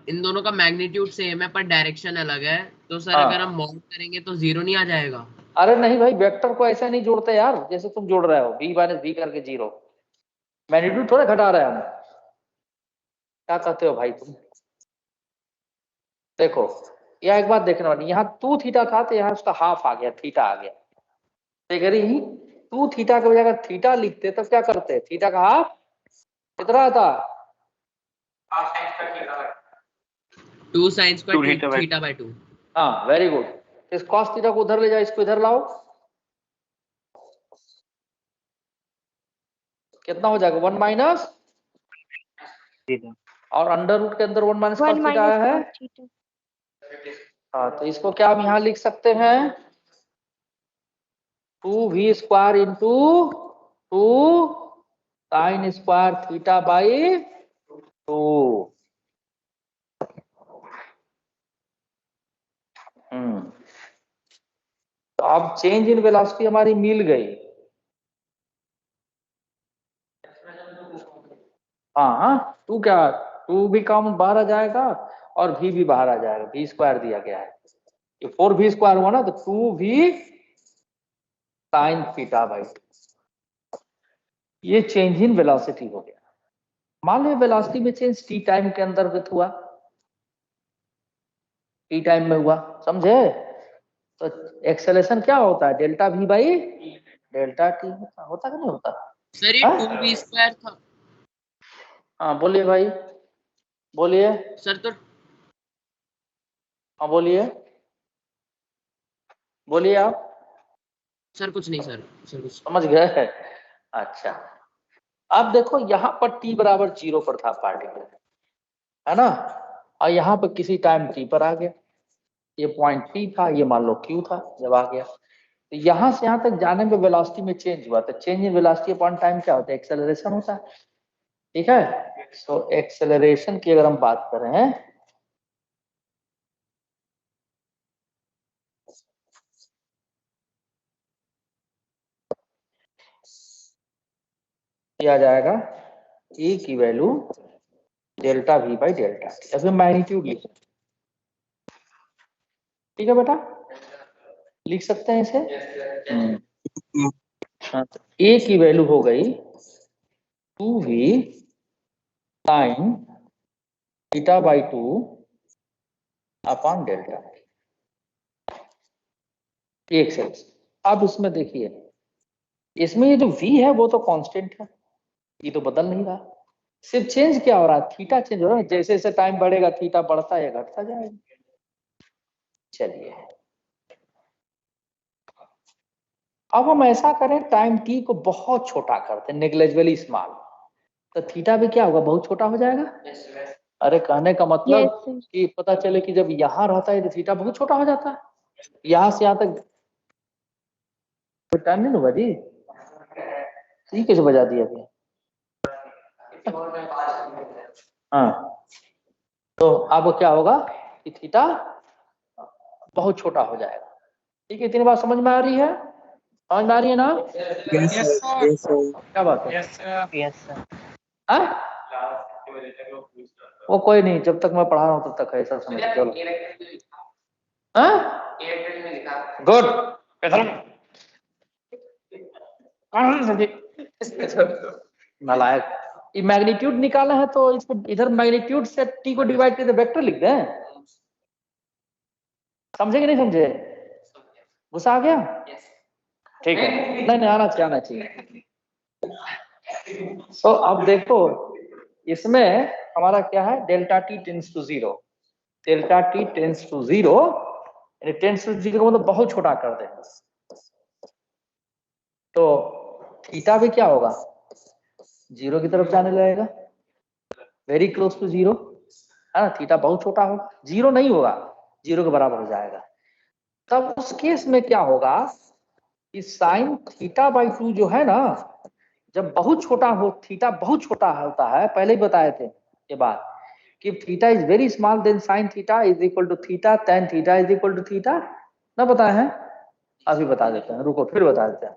इन दोनों का मैग्नीट्यूड सेम है पर डायरेक्शन अलग है तो सर हाँ। अगर हम मॉड करेंगे तो जीरो नहीं आ जाएगा। अरे नहीं भाई, वेक्टर को ऐसे नहीं जोड़ते यार जैसे तुम जोड़ रहे हो, b माइनस b करके 0, मैग्नीट्यूड थोड़ा घटा रहे हैं हम, क्या कहते हो भाई तुम। देखो यह एक बात देखने वाली, यहाँ 2 थीटा था तो यहाँ उसका हाफ आ गया, थीटा आ गया, देख रही ही 2 थीटा के बजाय अगर थीटा लिखते तब क्या करते, थीटा का हाफ कितना आता, 2 sin स्क्वायर थीटा बाय 2। हाँ वेरी गुड। इस cos थीटा को उधर ले जाओ, इसको इधर लाओ, कितना हो जाएगा 1 माइनस, और अंडर रूट के अंदर 1 minus one cos theta minus आया है। cos theta. हाँ, तो इसको क्या हम यहाँ लिख सकते हैं 2v square into 2 sine square theta by 2। तो अब चेंज इन वेलोसिटी हमारी मिल गई। हाँ, 2 क्या, 2 भी कम बाहर आ जाएगा और v भी बाहर आ जाएगा, v स्क्वायर दिया गया है, ये 4v स्क्वायर हुआ ना, तो 2v साइन थीटा बाई, ये चेंज इन वेलोसिटी हो गया। मान लो वेलोसिटी में चेंज टी टाइम के अंतर्गत हुआ, टी टाइम में हुआ, समझे? तो एक्सेलेरेशन क्या होता है, delta we by delta T होता कि नहीं होता? सर ये हाँ? 2v स्क्वायर था। हाँ बोलिए भाई, बोलिए। सर तो हाँ बोलिए, बोलिए आप। सर कुछ नहीं सर, सर कुछ समझ गए? अच्छा, अब देखो यहाँ पर t बराबर 0 पर था पार्टिकल, है ना, और यहाँ पर किसी टाइम t पर आ गया, ये पॉइंट p था, ये मान लो q था, जब आ गया तो यहाँ से यहाँ तक जाने में वेलोसिटी में चेंज हुआ, तो change in velocity upon time क्या होता है, एक्सेलरेशन होता है। ठीक है, तो एक्सेलरेशन की अगर हम बात करें, किया जाएगा e की value delta v by delta T, अभी मैग्नीट्यूड लिख, ठीक है बेटा, लिख सकते हैं इसे। a की वैल्यू हो गई 2v sine theta by 2 upon delta, एक से। अब इसमें देखिए, इसमें ये जो v है वो तो कांस्टेंट है, ये तो बदल नहीं रहा, सिर्फ चेंज क्या हो रहा है, थीटा चेंज हो रहा है, जैसे जैसे टाइम बढ़ेगा थीटा बढ़ता है घटता जाएगा। चलिए अब हम ऐसा करें, टाइम t को बहुत छोटा करते हैं, नेग्लेजिबली स्मॉल, तो थीटा भी क्या होगा, बहुत छोटा हो जाएगा। अरे कहने का मतलब यस सर। कि पता चले कि जब यहाँ रहता है तो थीटा बहुत छोटा हो जाता है, यहाँ से यहाँ तक टाइम नहीं होगा जी, ठीक कैसे बजा दिया अभी। हाँ, तो अब क्या होगा कि थीटा बहुत छोटा हो जाएगा। ठीक है, इतनी बात समझ में आ रही है, समझ में आ रही है ना? Yes sir. क्या बात है? Yes sir. Yes sir. हाँ? वो कोई नहीं, जब तक मैं पढ़ा रहा हूँ तब तक ऐसा समझ, चलो। गुड, नालायक, ये मैग्नीट्यूड निकाला है तो इसको इधर मैग्नीट्यूड से t को डिवाइड करके वेक्टर लिख दें, समझे कि नहीं समझे? गुस्सा आ गया? ठीक है, नहीं नहीं आना चाहिए, आना चाहिए। तो अब देखो इसमें हमारा क्या है, delta t tends to 0, delta t tends to 0, यानी टेंड्स टू 0 मतलब बहुत छोटा कर दे, तो थीटा भी क्या होगा, 0 की तरफ जाने लगेगा, वेरी क्लोज टू 0, है ना, थीटा बहुत छोटा होगा, 0 नहीं होगा, 0 के बराबर हो जाएगा। तब उस केस में क्या होगा कि साइन थीटा बाई 2 जो है ना, जब बहुत छोटा हो, थीटा बहुत छोटा होता है, पहले ही बताए थे ये बात कि theta is very small then sine theta is equal to theta, tan theta is equal to theta, ना बताए हैं? अभी बता देते हैं, रुको फिर बता देते हैं।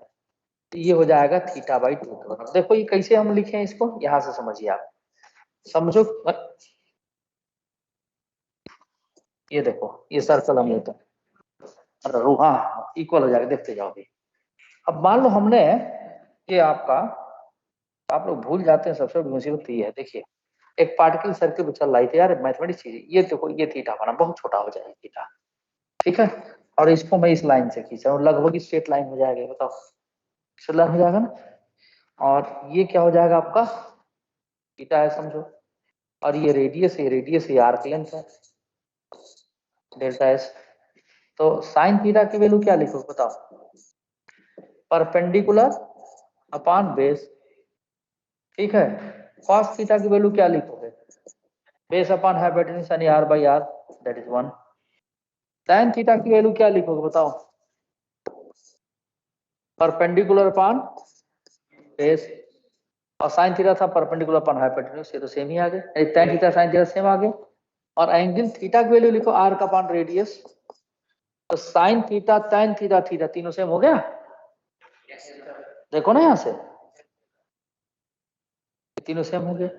ये हो जाएगा थीटा बाई 2। देखो ये कैसे हम लिखे हैं इसको, यहां से समझिए आप, समझो, ये देखो ये सर्कल हम लेते हैं, अरे हाँ इक्वल हो जाएगा, देखते जाओ अभी। अब मान लो हमने ये आपका, आप लोग भूल जाते हैं, सबसे बड़ी मुसीबत ये है, देखिए एक पार्टिकल सर्किल चल रही थी यार, मैथमेटिक्स चीज, ये देखो ये थीटा बना बहुत छोटा हो जाएगा थीटा, ठीक है, और इसको मैं इस लाइन से खींचा और लगभग स्ट्रेट लाइन हो जाएगा, बताओ स्ट्रेट लाइन हो जाएगा ना, और ये क्या हो जाएगा आपका थीटा है समझो, और ये रेडियस है, रेडियस ये आर्क लेंथ है डेल्टा एस। तो साइन थीटा की वैल्यू क्या लिखो बताओ, परपेंडिकुलर अपॉन बेस, ठीक है। cos थीटा की वैल्यू क्या लिखोगे? बेस अपॉन हाइपोटेन्यूज यानी r by r, that is 1। tan theta की वैल्यू क्या लिखोगे बताओ? परपेंडिकुलर अपॉन बेस, और sin थीटा था परपेंडिकुलर अपॉन हाइपोटेन्यूज, ये तो सेम ही आ गए। tan theta sin theta same आ गए। और एंगल थीटा की वैल्यू लिखो r का अपॉन रेडियस, तो sin theta tan theta theta तीनों सेम हो गया। देखो ना यहां से तीनों सेम हो गए,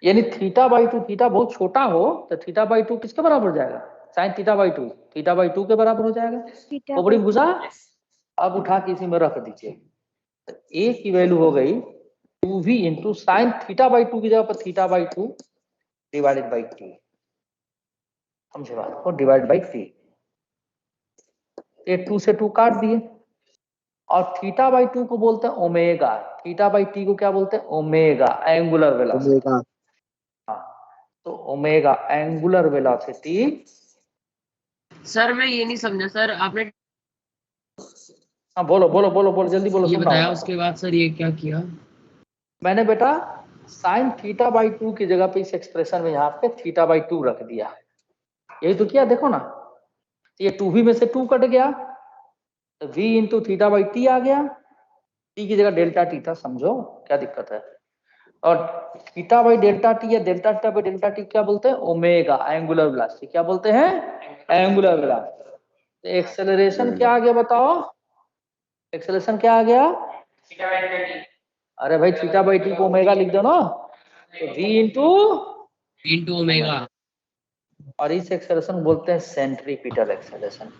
यानी थीटा बाई 2, थीटा बहुत छोटा हो तो थीटा बाई 2 किसके बराबर हो जाएगा? sin theta by 2, theta by 2 के बराबर हो जाएगा। थीटा खोपड़ी भुजा अब उठा के इसी में रख दीजिए, तो a की वैल्यू हो गई 2v into sine theta by 2 की जगह पर theta by 2 divided by t। समझे बात को? डिवाइड बाई t, ये 2 से 2 काट दिए। और थीटा बाई 2 को बोलते हैं ओमेगा, थीटा बाई t को क्या बोलते हैं? Omega, angular velocity. हाँ, तो ओमेगा एंगुलर वेलोसिटी। सर मैं ये नहीं समझा सर, आपने हाँ बोलो बोलो बोलो बोलो, जल्दी बोलो, ये सुन रहा बताया, हूँ। उसके बाद सर ये क्या किया? मैंने बेटा साइन थीटा बाई 2 की जगह पे इस एक्सप्रेशन में यहाँ पे थीटा बाई 2 रख दिया, यही तो किया। देखो ना, ये 2v में से 2 कट गया तो v into theta by T आ गया, t की जगह डेल्टा टी था, समझो क्या दिक्कत है। और थीटा बाई डेल्टा टी या delta theta by delta T क्या बोलते हैं? Omega, angular velocity. क्या बोलते हैं? Angular velocity. तो एक्सेलरेशन क्या आ गया बताओ? एक्सेलरेशन क्या आ गया? अरे भाई थीटा बाई टी को ओमेगा लिख दो ना, तो v इंटू, इंटू ओमेगा। और इस एक्सेलरेशन को बोलते हैं सेंट्रीपिटल एक्सेलरेशन।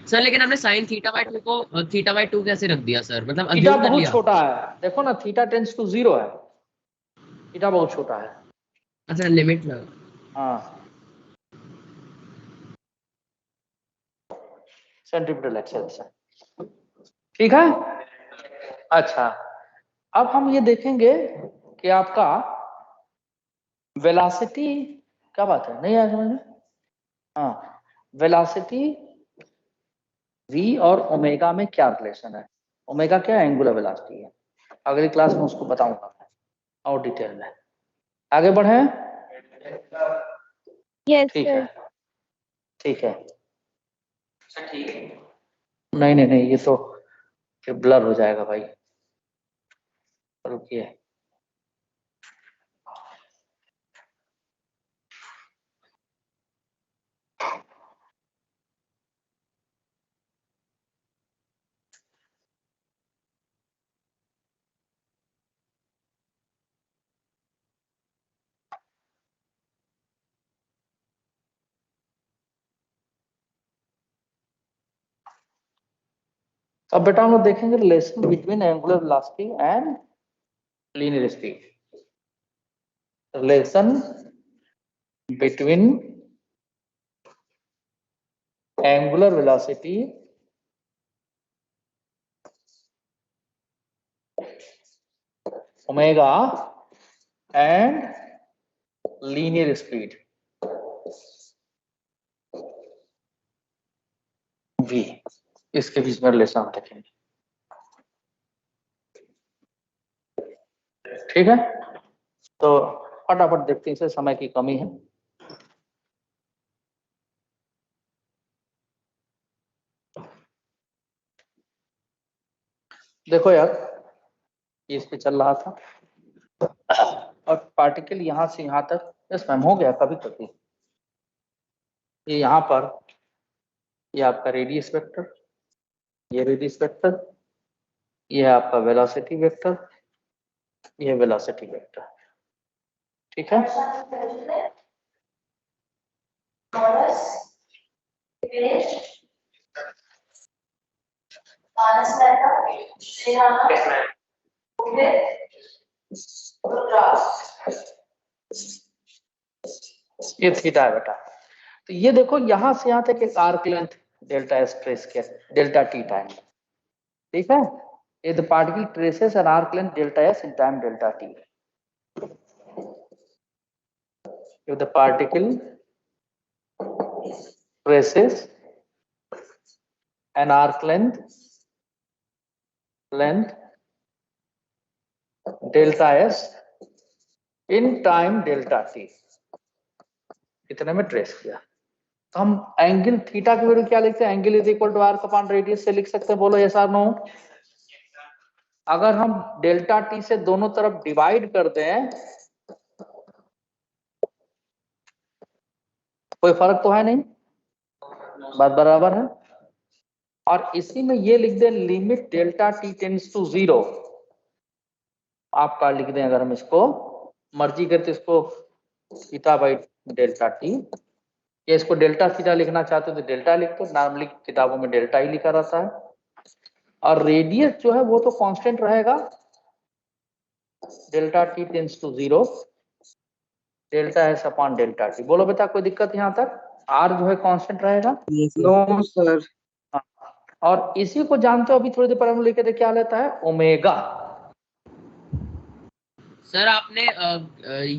सर लेकिन हमने साइन थीटा बाई 2 को थीटा बाई 2 कैसे रख दिया सर? मतलब थीटा अज्यूम कर बहुत लिया? छोटा है, देखो ना, थीटा टेंड्स टू 0 है, थीटा बहुत छोटा है। अच्छा, लिमिट लगा। हाँ, सेंट्रीपिटल एक्सेलरेशन, ठीक है। अच्छा, अब हम ये देखेंगे कि आपका वेलोसिटी, क्या बात है, नहीं आया समझ में? हाँ, वेलोसिटी v और ओमेगा में क्या रिलेशन है? ओमेगा क्या है? एंगुलर वेलोसिटी है। अगली क्लास में उसको बताऊंगा और डिटेल में। आगे बढ़े? यस ठीक सर। है, ठीक है। नहीं नहीं नहीं, ये तो फिर ब्लर हो जाएगा भाई, रुकिए। अब बेटा हम लोग देखेंगे relation between angular velocity and linear speed. Relation between angular velocity omega and linear speed v, इसके बीच में रिलेशन हम देखेंगे, ठीक है। तो फटाफट देखते हैं, इसे समय की कमी है। देखो यार, ये इस पे चल रहा था और पार्टिकल यहां से यहां तक, यस मैम हो गया कभी कभी। ये यहाँ पर, ये आपका रेडियस वेक्टर, ये रेडियस वेक्टर, ये है आपका वेलोसिटी वेक्टर, ये वेलोसिटी वेक्टर, ठीक है। ये थीटा है बेटा। तो ये देखो यहां से यहां तक एक arc length delta S trace किया, डेल्टा टी टाइम, ठीक है। ये the particle traces an arc length delta S in time delta T. If the particle traces an arc length delta S in time delta T, इतने में trace किया। तो हम angle theta की value क्या लिखते हैं? Angle is equal to r upon radius से लिख सकते हैं। बोलो यस और नो। अगर हम डेल्टा टी से दोनों तरफ डिवाइड कर दें, कोई फर्क तो है नहीं, बात बराबर है। और इसी में ये लिख दें limit delta t tends to 0, आपका लिख दें। अगर हम इसको मर्जी करते इसको थीटा बाई डेल्टा टी, या इसको डेल्टा थीटा लिखना चाहते हो तो डेल्टा लिख दो, नॉर्मली किताबों में डेल्टा ही लिखा रहता है। और रेडियस जो है वो तो कांस्टेंट रहेगा, delta t tends to 0, delta s upon delta t. बोलो बेटा कोई दिक्कत यहाँ तक? आर जो है कांस्टेंट रहेगा। No sir. और इसी को जानते हो, अभी थोड़ी देर पहले हम लिखे थे, क्या लेता है? ओमेगा। सर आपने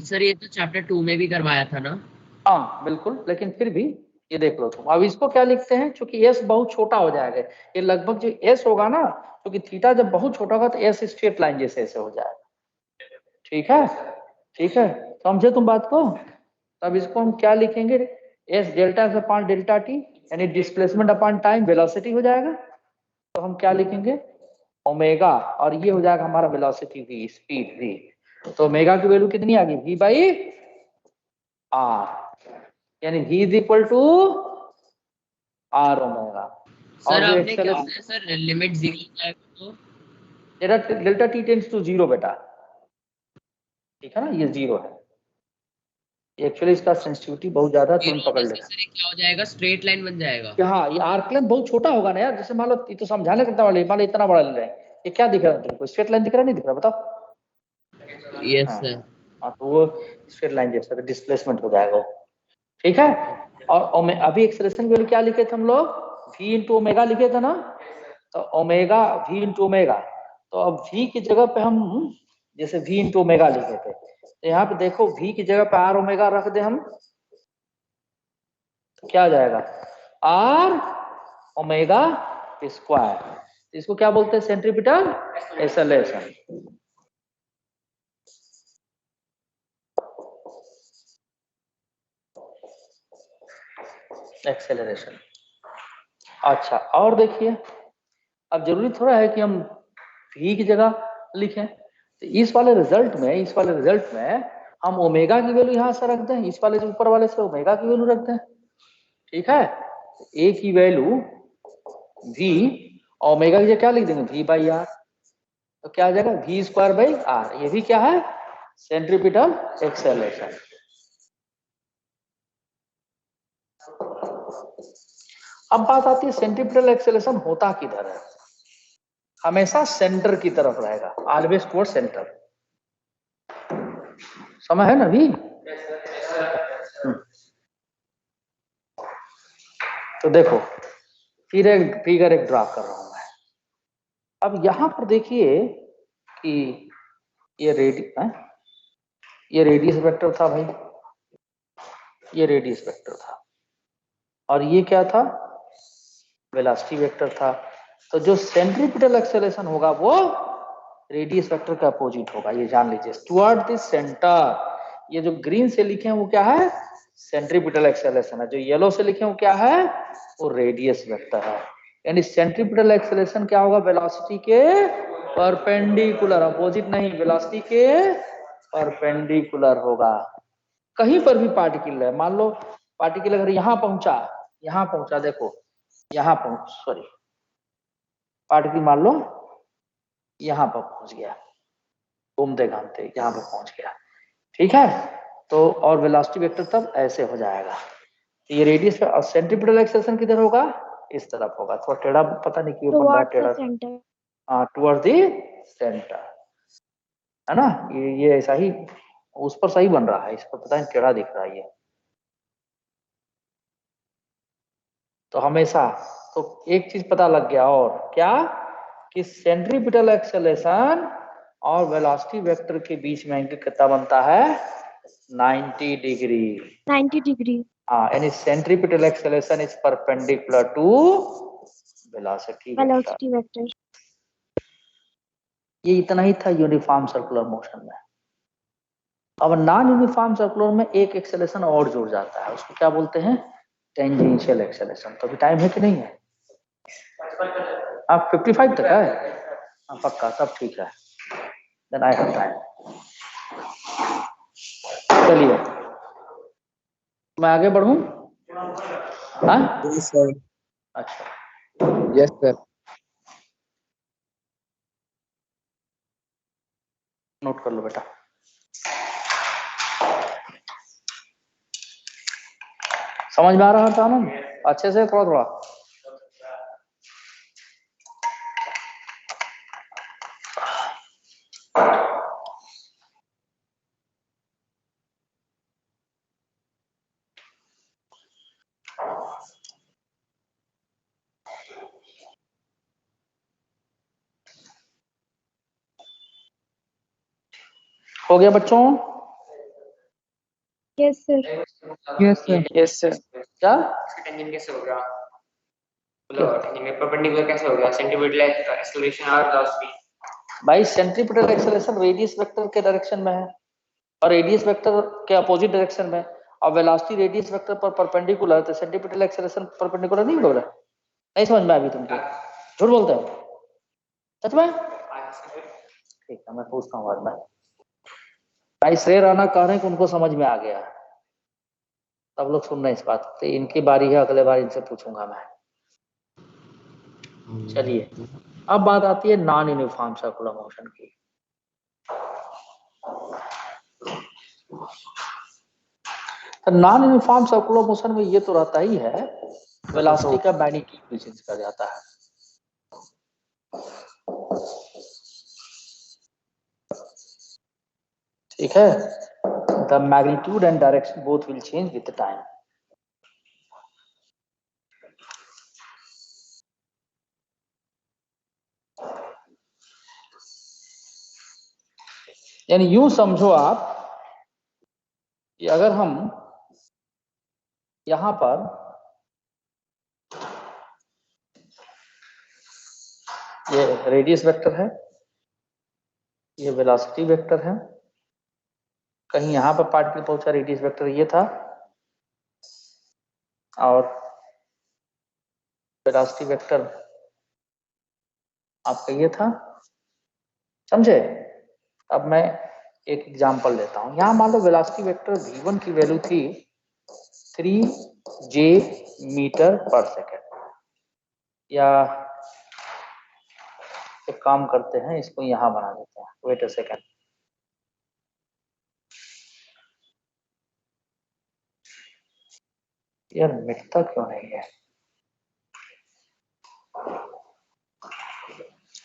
सर ये तो चैप्टर 2 में भी करवाया था ना? हाँ बिल्कुल, लेकिन फिर भी ये देख लो तुम। अब इसको क्या लिखते हैं? क्योंकि एस बहुत छोटा हो जाएगा, ये लगभग जो एस होगा ना, क्योंकि थीटा जब बहुत छोटा होगा तो एस स्ट्रेट लाइन जैसे ऐसे हो जाएगा। ठीक है, ठीक है, समझे तुम बात को? तब इसको हम क्या लिखेंगे? S delta s upon delta T, यानी डिस्प्लेसमेंट अपॉन टाइम वेलोसिटी हो जाएगा। तो हम क्या लिखेंगे? ओमेगा, और ये हो जाएगा हमारा वेलोसिटी वी, स्पीड वी। तो ओमेगा की वैल्यू कितनी आ गई? वी बाई आर, यानी v is equal to r omega. Sir और जो आपने क्या बताया सर? लिमिट 0 जाएगा तो डेल्टा टी टेंड्स टू 0 बेटा, ठीक है ना, ये 0 है। एक्चुअली इसका सेंसिटिविटी बहुत ज्यादा, तुम पकड़ लेना। सर ये क्या हो जाएगा? स्ट्रेट लाइन बन जाएगा? हाँ, ये आर्क लेंथ बहुत छोटा होगा ना यार। जैसे मान लो, ये तो समझाने कितना वाले, मान लो इतना बड़ा ले रहे हैं, ये क्या दिख रहा है तुमको? स्ट्रेट लाइन दिख रहा, नहीं दिख रहा? बताओ। यस हाँ, सर। तो वो स्ट्रेट लाइन जैसा डिस्प्लेसमेंट हो जाएगा, ठीक है। और अभी एक्सेलरेशन वैल्यू क्या लिखे थे हम लोग? v इंटू ओमेगा लिखे थे ना। तो ओमेगा v इंटू ओमेगा, तो अब v की जगह पे हम जैसे v इंटू ओमेगा लिखे थे, तो यहाँ पे देखो v की जगह पे r ओमेगा रख दे हम, तो क्या आ जाएगा? r omega square. इसको क्या बोलते हैं? Centripetal acceleration. एक्सेलरेशन। अच्छा, और देखिए, अब जरूरी थोड़ा है कि हम v की जगह लिखें। तो इस वाले रिजल्ट में हम ओमेगा की वैल्यू यहां से रख दें, इस वाले से ऊपर वाले से ओमेगा की वैल्यू रख दें, ठीक है। a की वैल्यू v, ओमेगा की जगह क्या लिख देंगे? v by r. तो क्या आ जाएगा? v square by r. ये भी क्या है? Centripetal acceleration. अब बात आती है सेंट्रीपिटल एक्सेलरेशन होता किधर है? हमेशा सेंटर की तरफ रहेगा, ऑलवेज टुवर्ड सेंटर। समय है ना भी? तो देखो, फिर एक फिगर एक ड्रा कर रहा हूं मैं। अब यहां पर देखिए कि ये रेडियस वेक्टर था भाई, ये रेडियस वेक्टर था, और ये क्या था? वेलोसिटी वेक्टर था। तो जो सेंट्रीपिटल एक्सेलरेशन होगा वो रेडियस वेक्टर का अपोजिट होगा, ये जान लीजिए, टुवर्ड द सेंटर। ये जो ग्रीन से लिखे हैं वो क्या है? सेंट्रीपिटल एक्सेलरेशन है। जो येलो से लिखे हैं वो क्या है? वो रेडियस वेक्टर है। यानी सेंट्रीपिटल एक्सेलरेशन क्या होगा? वेलोसिटी के परपेंडिकुलर, अपोजिट नहीं, वेलोसिटी के परपेंडिकुलर होगा। कहीं पर भी पार्टिकल है, मान लो पार्टिकल अगर यहाँ पहुंचा, देखो यहाँ पहुंच, सॉरी, पार्टिकल मान लो यहाँ पर पहुंच गया, घूमते घामते यहाँ पर पहुंच गया, ठीक है। तो और वेलोसिटी वेक्टर तब ऐसे हो जाएगा। ये रेडियस और सेंट्रीपिटल एक्सेलरेशन किधर होगा? इस तरफ होगा। थोड़ा टेढ़ा, पता नहीं क्यों बन रहा है टेढ़ा। हाँ, टुवर्ड द सेंटर, है ना। ये ऐसा ही उस पर सही बन रहा है, इस पर पता नहीं टेढ़ा दिख रहा है ये। तो हमेशा तो एक चीज पता लग गया, और क्या? कि सेंट्रीपिटल एक्सेलरेशन और वेलोसिटी वेक्टर के बीच में एंगल कितना बनता है? 90 डिग्री। 90 डिग्री। हाँ, यानी centripetal acceleration is perpendicular to velocity vector. Vector. ये इतना ही था यूनिफॉर्म सर्कुलर मोशन में। अब नॉन यूनिफॉर्म सर्कुलर में एक एक्सेलेरेशन और जुड़ जाता है, उसको क्या बोलते हैं? Tangential acceleration. तो अभी टाइम है कि नहीं है? आप 55 तक है? हाँ पक्का, तब ठीक है। Then I have time. चलिए मैं आगे बढ़ूं? हाँ यस सर। अच्छा यस सर। नोट कर लो बेटा। समझ में आ रहा था ना अच्छे से? थोड़ा थोड़ा हो गया बच्चों? Yes, sir. Yes sir. Yes sir. क्या टेंजेंट कैसे हो गया? मतलब टेंजेंट में परपेंडिकुलर कैसे हो गया? सेंटीमीटर एक्सेलरेशन और वेलोसिटी। भाई सेंट्रीपिटल एक्सेलरेशन रेडियस वेक्टर के डायरेक्शन में है और रेडियस वेक्टर के अपोजिट डायरेक्शन में, और वेलोसिटी रेडियस वेक्टर पर परपेंडिकुलर, तो सेंट्रीपिटल एक्सेलरेशन परपेंडिकुलर नहीं बोल रहा? नहीं समझ में अभी तुमको? झूठ बोलते हो? सच में? ठीक है मैं पूछता हूँ बाद में। भाई श्रेय राणा कह रहे हैं कि उनको समझ में आ गया। सब लोग सुन रहे हैं इस बात, तो इनकी बारी है, अगले बार इनसे पूछूंगा मैं। चलिए अब बात आती है नॉन यूनिफॉर्म सर्कुलर मोशन की। नॉन यूनिफॉर्म सर्कुलर मोशन में ये तो रहता ही है, वेलोसिटी का मैग्नीट्यूड भी चेंज कर जाता है। ठीक है, the magnitude and direction both will change with time. यानी यूं समझो आप कि अगर हम यहां पर ये रेडियस वेक्टर है, ये वेलोसिटी वेक्टर है, कहीं यहां पर पार्टिकल पहुंचा, रेडियस वेक्टर ये था और वेलोसिटी वेक्टर आपका ये था, समझे? अब मैं एक एग्जांपल लेता हूं। यहां मान लो वेलोसिटी वेक्टर v1 की वैल्यू थी 3 j मीटर पर सेकेंड, या एक काम करते हैं इसको यहां बना देते हैं, वेट अ सेकेंड। यार मिटता क्यों नहीं है?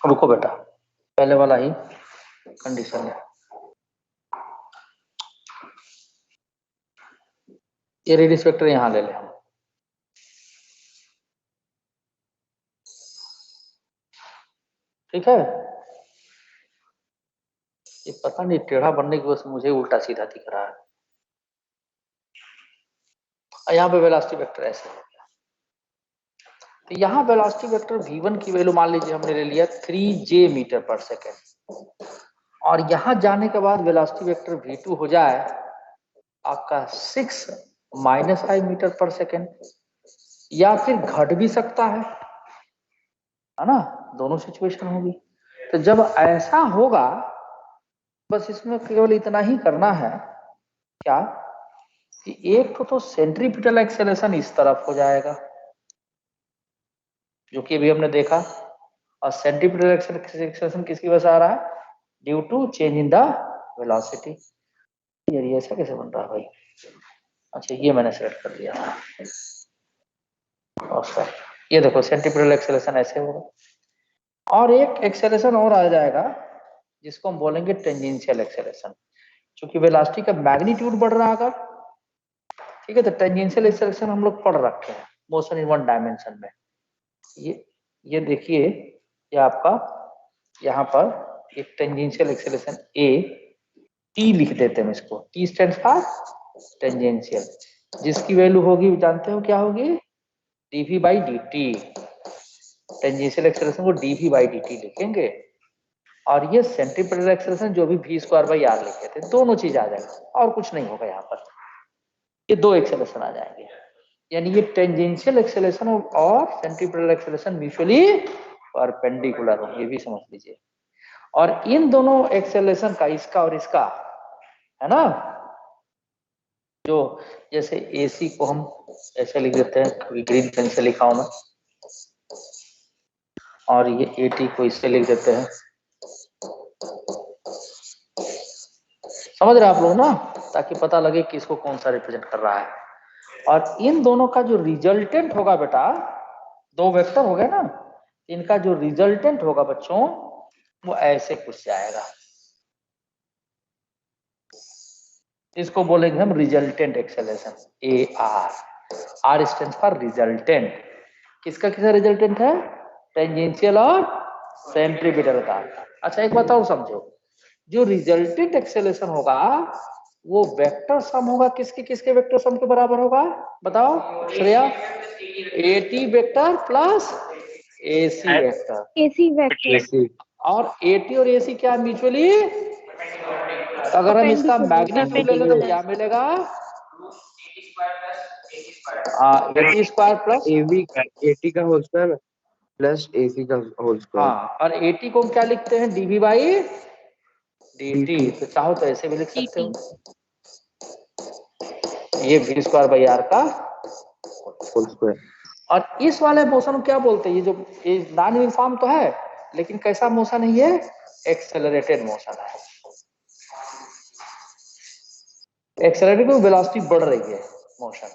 रुको बेटा, पहले वाला ही कंडीशन है। ये रेडियस वेक्टर यहां ले ले हम, ठीक है? ये पता नहीं टेढ़ा बनने की वजह से मुझे उल्टा सीधा दिख रहा है। यहाँ पे वेलोसिटी वेक्टर ऐसे हो गया, तो यहाँ वेलोसिटी वेक्टर v1 की वैल्यू मान लीजिए हमने ले लिया 3j मीटर पर सेकेंड, और यहाँ जाने के बाद वेलोसिटी वेक्टर v2 हो जाए आपका 6 - i मीटर पर सेकेंड, या फिर घट भी सकता है ना, दोनों सिचुएशन होगी। तो जब ऐसा होगा बस इसमें केवल इतना ही करना है, क्या कि एक तो सेंट्रीपिटल एक्सेलरेशन इस तरफ हो जाएगा जो कि अभी हमने देखा, और सेंट्रीपिटल एक्सेलरेशन किसकी वजह से आ रहा है? Due to change in the velocity. ये ऐसा कैसे बन रहा है भाई? अच्छा ये मैंने सेलेक्ट कर दिया, और सर ये देखो सेंट्रीपिटल एक्सेलरेशन ऐसे होगा, और एक एक्सेलरेशन और आ जाएगा जिसको हम बोलेंगे टेंजेंशियल एक्सेलरेशन, क्योंकि वेलोसिटी का मैग्नीट्यूड बढ़ रहा है अगर, ठीक है? तो टेंजेंशियल एक्सेलरेशन हम लोग पढ़ रखे हैं मोशन इन वन डायमेंशन में। ये देखिए, ये आपका यहाँ पर एक टेंजेंशियल एक्सेलरेशन ए टी लिख देते हैं इसको, टी स्टैंड फॉर टेंजेंशियल, जिसकी वैल्यू होगी जानते हो क्या होगी? dv by dt। Tangential acceleration को dv बाई dt लिखेंगे, और ये सेंट्रीपिटल एक्सेलरेशन जो भी v²/r लिखे थे, दोनों चीज आ जाएगा और कुछ नहीं होगा यहाँ पर। ये दो एक्सेलरेशन आ जाएंगे, यानी ये टेंजेंशियल एक्सेलरेशन और सेंट्रीपिटल एक्सेलरेशन म्यूचुअली परपेंडिकुलर होंगे, ये भी समझ लीजिए। और इन दोनों एक्सेलरेशन का, इसका और इसका, है ना, जो जैसे AC को हम ऐसे लिख देते हैं, ग्रीन पेन से लिखा हूं मैं, और ये AT को इससे लिख देते हैं, समझ रहे आप लोग ना, ताकि पता लगे कि इसको कौन सा रिप्रेजेंट कर रहा है। और इन दोनों का जो रिजल्टेंट होगा बेटा, दो वेक्टर हो गए ना, इनका जो रिजल्टेंट होगा बच्चों वो ऐसे कुछ जाएगा, इसको बोलेंगे हम resultant acceleration, AR। R stand for resultant. किसका किसका रिजल्टेंट है? टेंजेंशियल और सेंट्रीपिटल का। अच्छा एक बात और समझो, जो रिजल्टेंट एक्सेलरेशन होगा वो वेक्टर सम होगा, किसके किसके वेक्टर सम के बराबर होगा बताओ Shreya? AT vector plus AC vector. AC vector. AC और AT और AC क्या म्यूचुअली, अगर हम इसका मैग्नीट्यूड ले लें तो क्या मिलेगा? AT स्क्वायर प्लस AT का होल स्क्वायर प्लस AC का होल स्क्वायर। हाँ, और AT को हम क्या लिखते हैं? dV/dt। तो चाहो तो ऐसे भी लिख सकते हो, ये v²/r का होल स्क्वायर। और इस वाले मोशन को क्या बोलते हैं? ये जो ये नॉन यूनिफॉर्म तो है, लेकिन कैसा मोशन है ये? एक्सेलरेटेड मोशन है। एक्सेलरेटेड वेलोसिटी बढ़ रही है मोशन,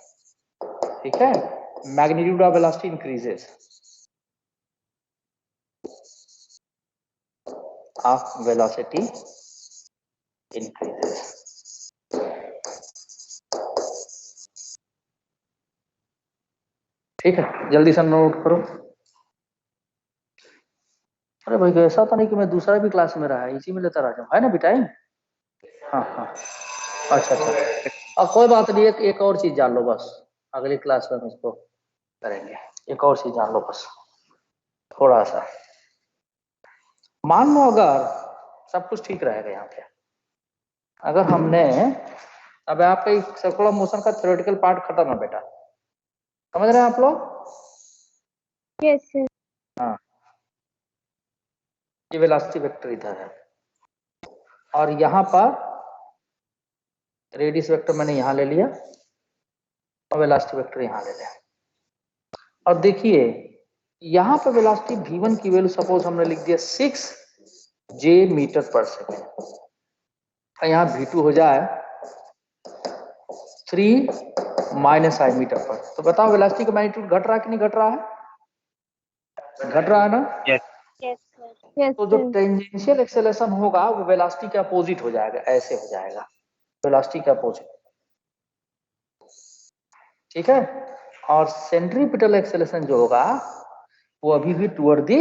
ठीक है, magnitude of velocity increases of velocity increases. ठीक है, जल्दी से नोट करो। अरे भाई ऐसा तो नहीं कि मैं दूसरा भी क्लास में रहा है, इसी में लेता रह जाऊं, है ना बेटा? हाँ हाँ, अच्छा अच्छा, अब कोई बात नहीं, एक और चीज जान लो बस, अगली क्लास में हम इसको करेंगे। एक और चीज जान लो बस, थोड़ा सा मान लो अगर सब कुछ ठीक रहेगा यहाँ पे, अगर हमने, अब आपका सर्कुलर मोशन का थ्योरेटिकल पार्ट खत्म है बेटा, समझ रहे हैं आप लोग? Yes, sir. हाँ, ये वेलोसिटी वेक्टर इधर है और यहाँ पर रेडियस वेक्टर मैंने यहाँ ले लिया और वेलोसिटी वेक्टर यहाँ ले लिया। और देखिए यहाँ पर वेलोसिटी v1 की वैल्यू सपोज हमने लिख दिया 6 j/s और यहाँ v2 हो जाए 3 - i मीटर पर। तो बताओ वेलोसिटी का मैग्नीट्यूड घट रहा है कि नहीं घट रहा है? घट रहा है ना? Yes, sir. Yes, तो जो sir. टेंजेंशियल एक्सेलरेशन होगा वो वेलोसिटी के अपोजिट हो जाएगा, ऐसे हो जाएगा, वेलोसिटी के अपोजिट, ठीक है। और सेंट्रीपिटल एक्सेलरेशन जो होगा वो अभी भी टुवर्ड दी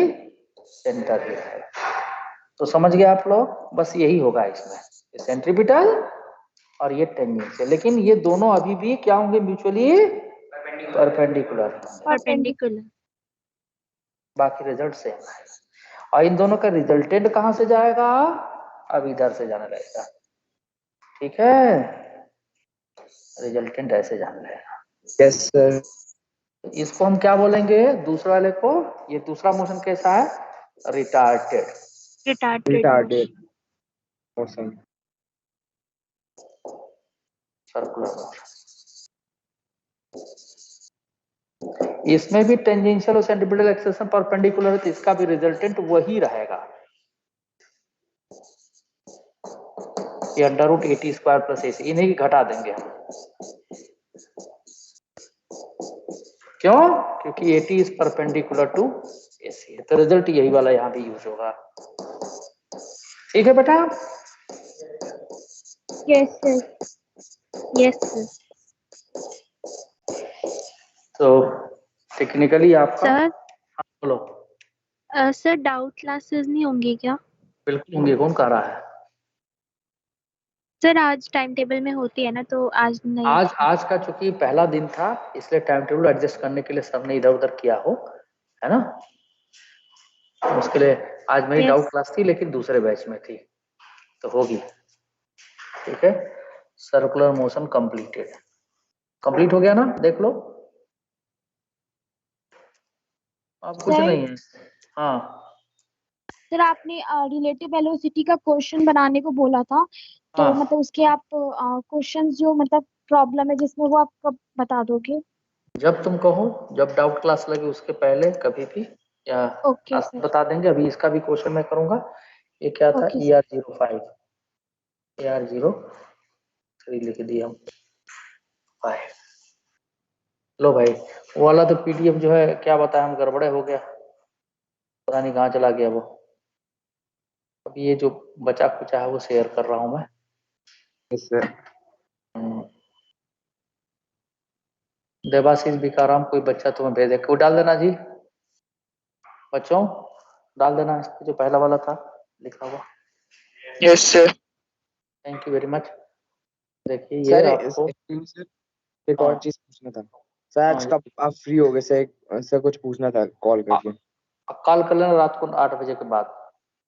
सेंटर ही है। तो समझ गए आप लोग? बस यही होगा इसमें, ये सेंट्रीपिटल और ये टेंजेंशियल, लेकिन ये दोनों अभी भी क्या होंगे? Mutually perpendicular. परपेंडिकुलर। बाकी रिजल्ट सेम है। और इन दोनों का रिजल्टेंट कहां से जाएगा? अब इधर से जाने लगेगा, ठीक है, रिजल्टेंट ऐसे जाने लगेगा। Yes sir. इसको हम क्या बोलेंगे? दूसरा वाले को, ये दूसरा मोशन कैसा है? Retarded. Retarded motion. Circular motion. इसमें भी टेंजेंशियल और सेंट्रीपिटल एक्सेलरेशन परपेंडिकुलर है, तो इसका भी रिजल्टेंट वही रहेगा, ये √AT² + AC, इन्हें ही घटा देंगे हम। क्यों? क्योंकि AT is perpendicular to AC, तो रिजल्ट यही वाला यहाँ भी यूज होगा। ठीक है बेटा? Yes, sir. Yes sir. तो टेक्निकली आपका, सर बोलो। सर डाउट क्लासेस नहीं होंगी क्या? बिल्कुल होंगे, कौन कह रहा है? सर आज टाइम टेबल में होती है ना, तो आज नहीं। आज का चूंकि पहला दिन था इसलिए टाइम टेबल एडजस्ट करने के लिए सबने इधर उधर किया हो, है ना, उसके लिए आज मेरी Yes. डाउट क्लास थी लेकिन दूसरे बैच में थी, तो होगी। ठीक है, सर्कुलर मोशन कंप्लीटेड, कंप्लीट हो गया ना, देख लो। अब कुछ सर? नहीं है। हाँ सर आपने रिलेटिव वेलोसिटी का क्वेश्चन बनाने को बोला था, तो हाँ। मतलब उसके आप क्वेश्चंस जो मतलब प्रॉब्लम है जिसमें वो आप कब बता दोगे? जब तुम कहो, जब डाउट क्लास लगे उसके पहले कभी भी, या ओके आज सर। बता देंगे। अभी इसका भी क्वेश्चन मैं करूंगा। ये क्या था, ओके सर। ER05, ER03 लिख दिया हम 5। लो भाई, वो वाला तो PDF जो है क्या बताया हम, गड़बड़े हो गया, पता नहीं कहाँ चला गया वो। अब ये जो बचा कुचा है वो शेयर कर रहा हूँ मैं। Yes sir. देवाशीष भिकाराम, कोई बच्चा तुम्हें भेजे, कोई डाल देना जी, बच्चों डाल देना इस पे जो पहला वाला था लिखा हुआ। Yes sir. Thank you very much. देखिए ये सर आपको, सर एक और हाँ चीज पूछना था सर, आज हाँ, कब आप फ्री हो गए सर? कुछ पूछना था कॉल करके। कॉल कर लेना रात को 8 बजे के बाद।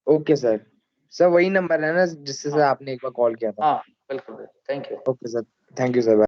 Okay sir. सर वही नंबर है ना जिससे सर आपने एक बार कॉल किया था? हाँ बिल्कुल, thank you. Okay sir, thank you sir.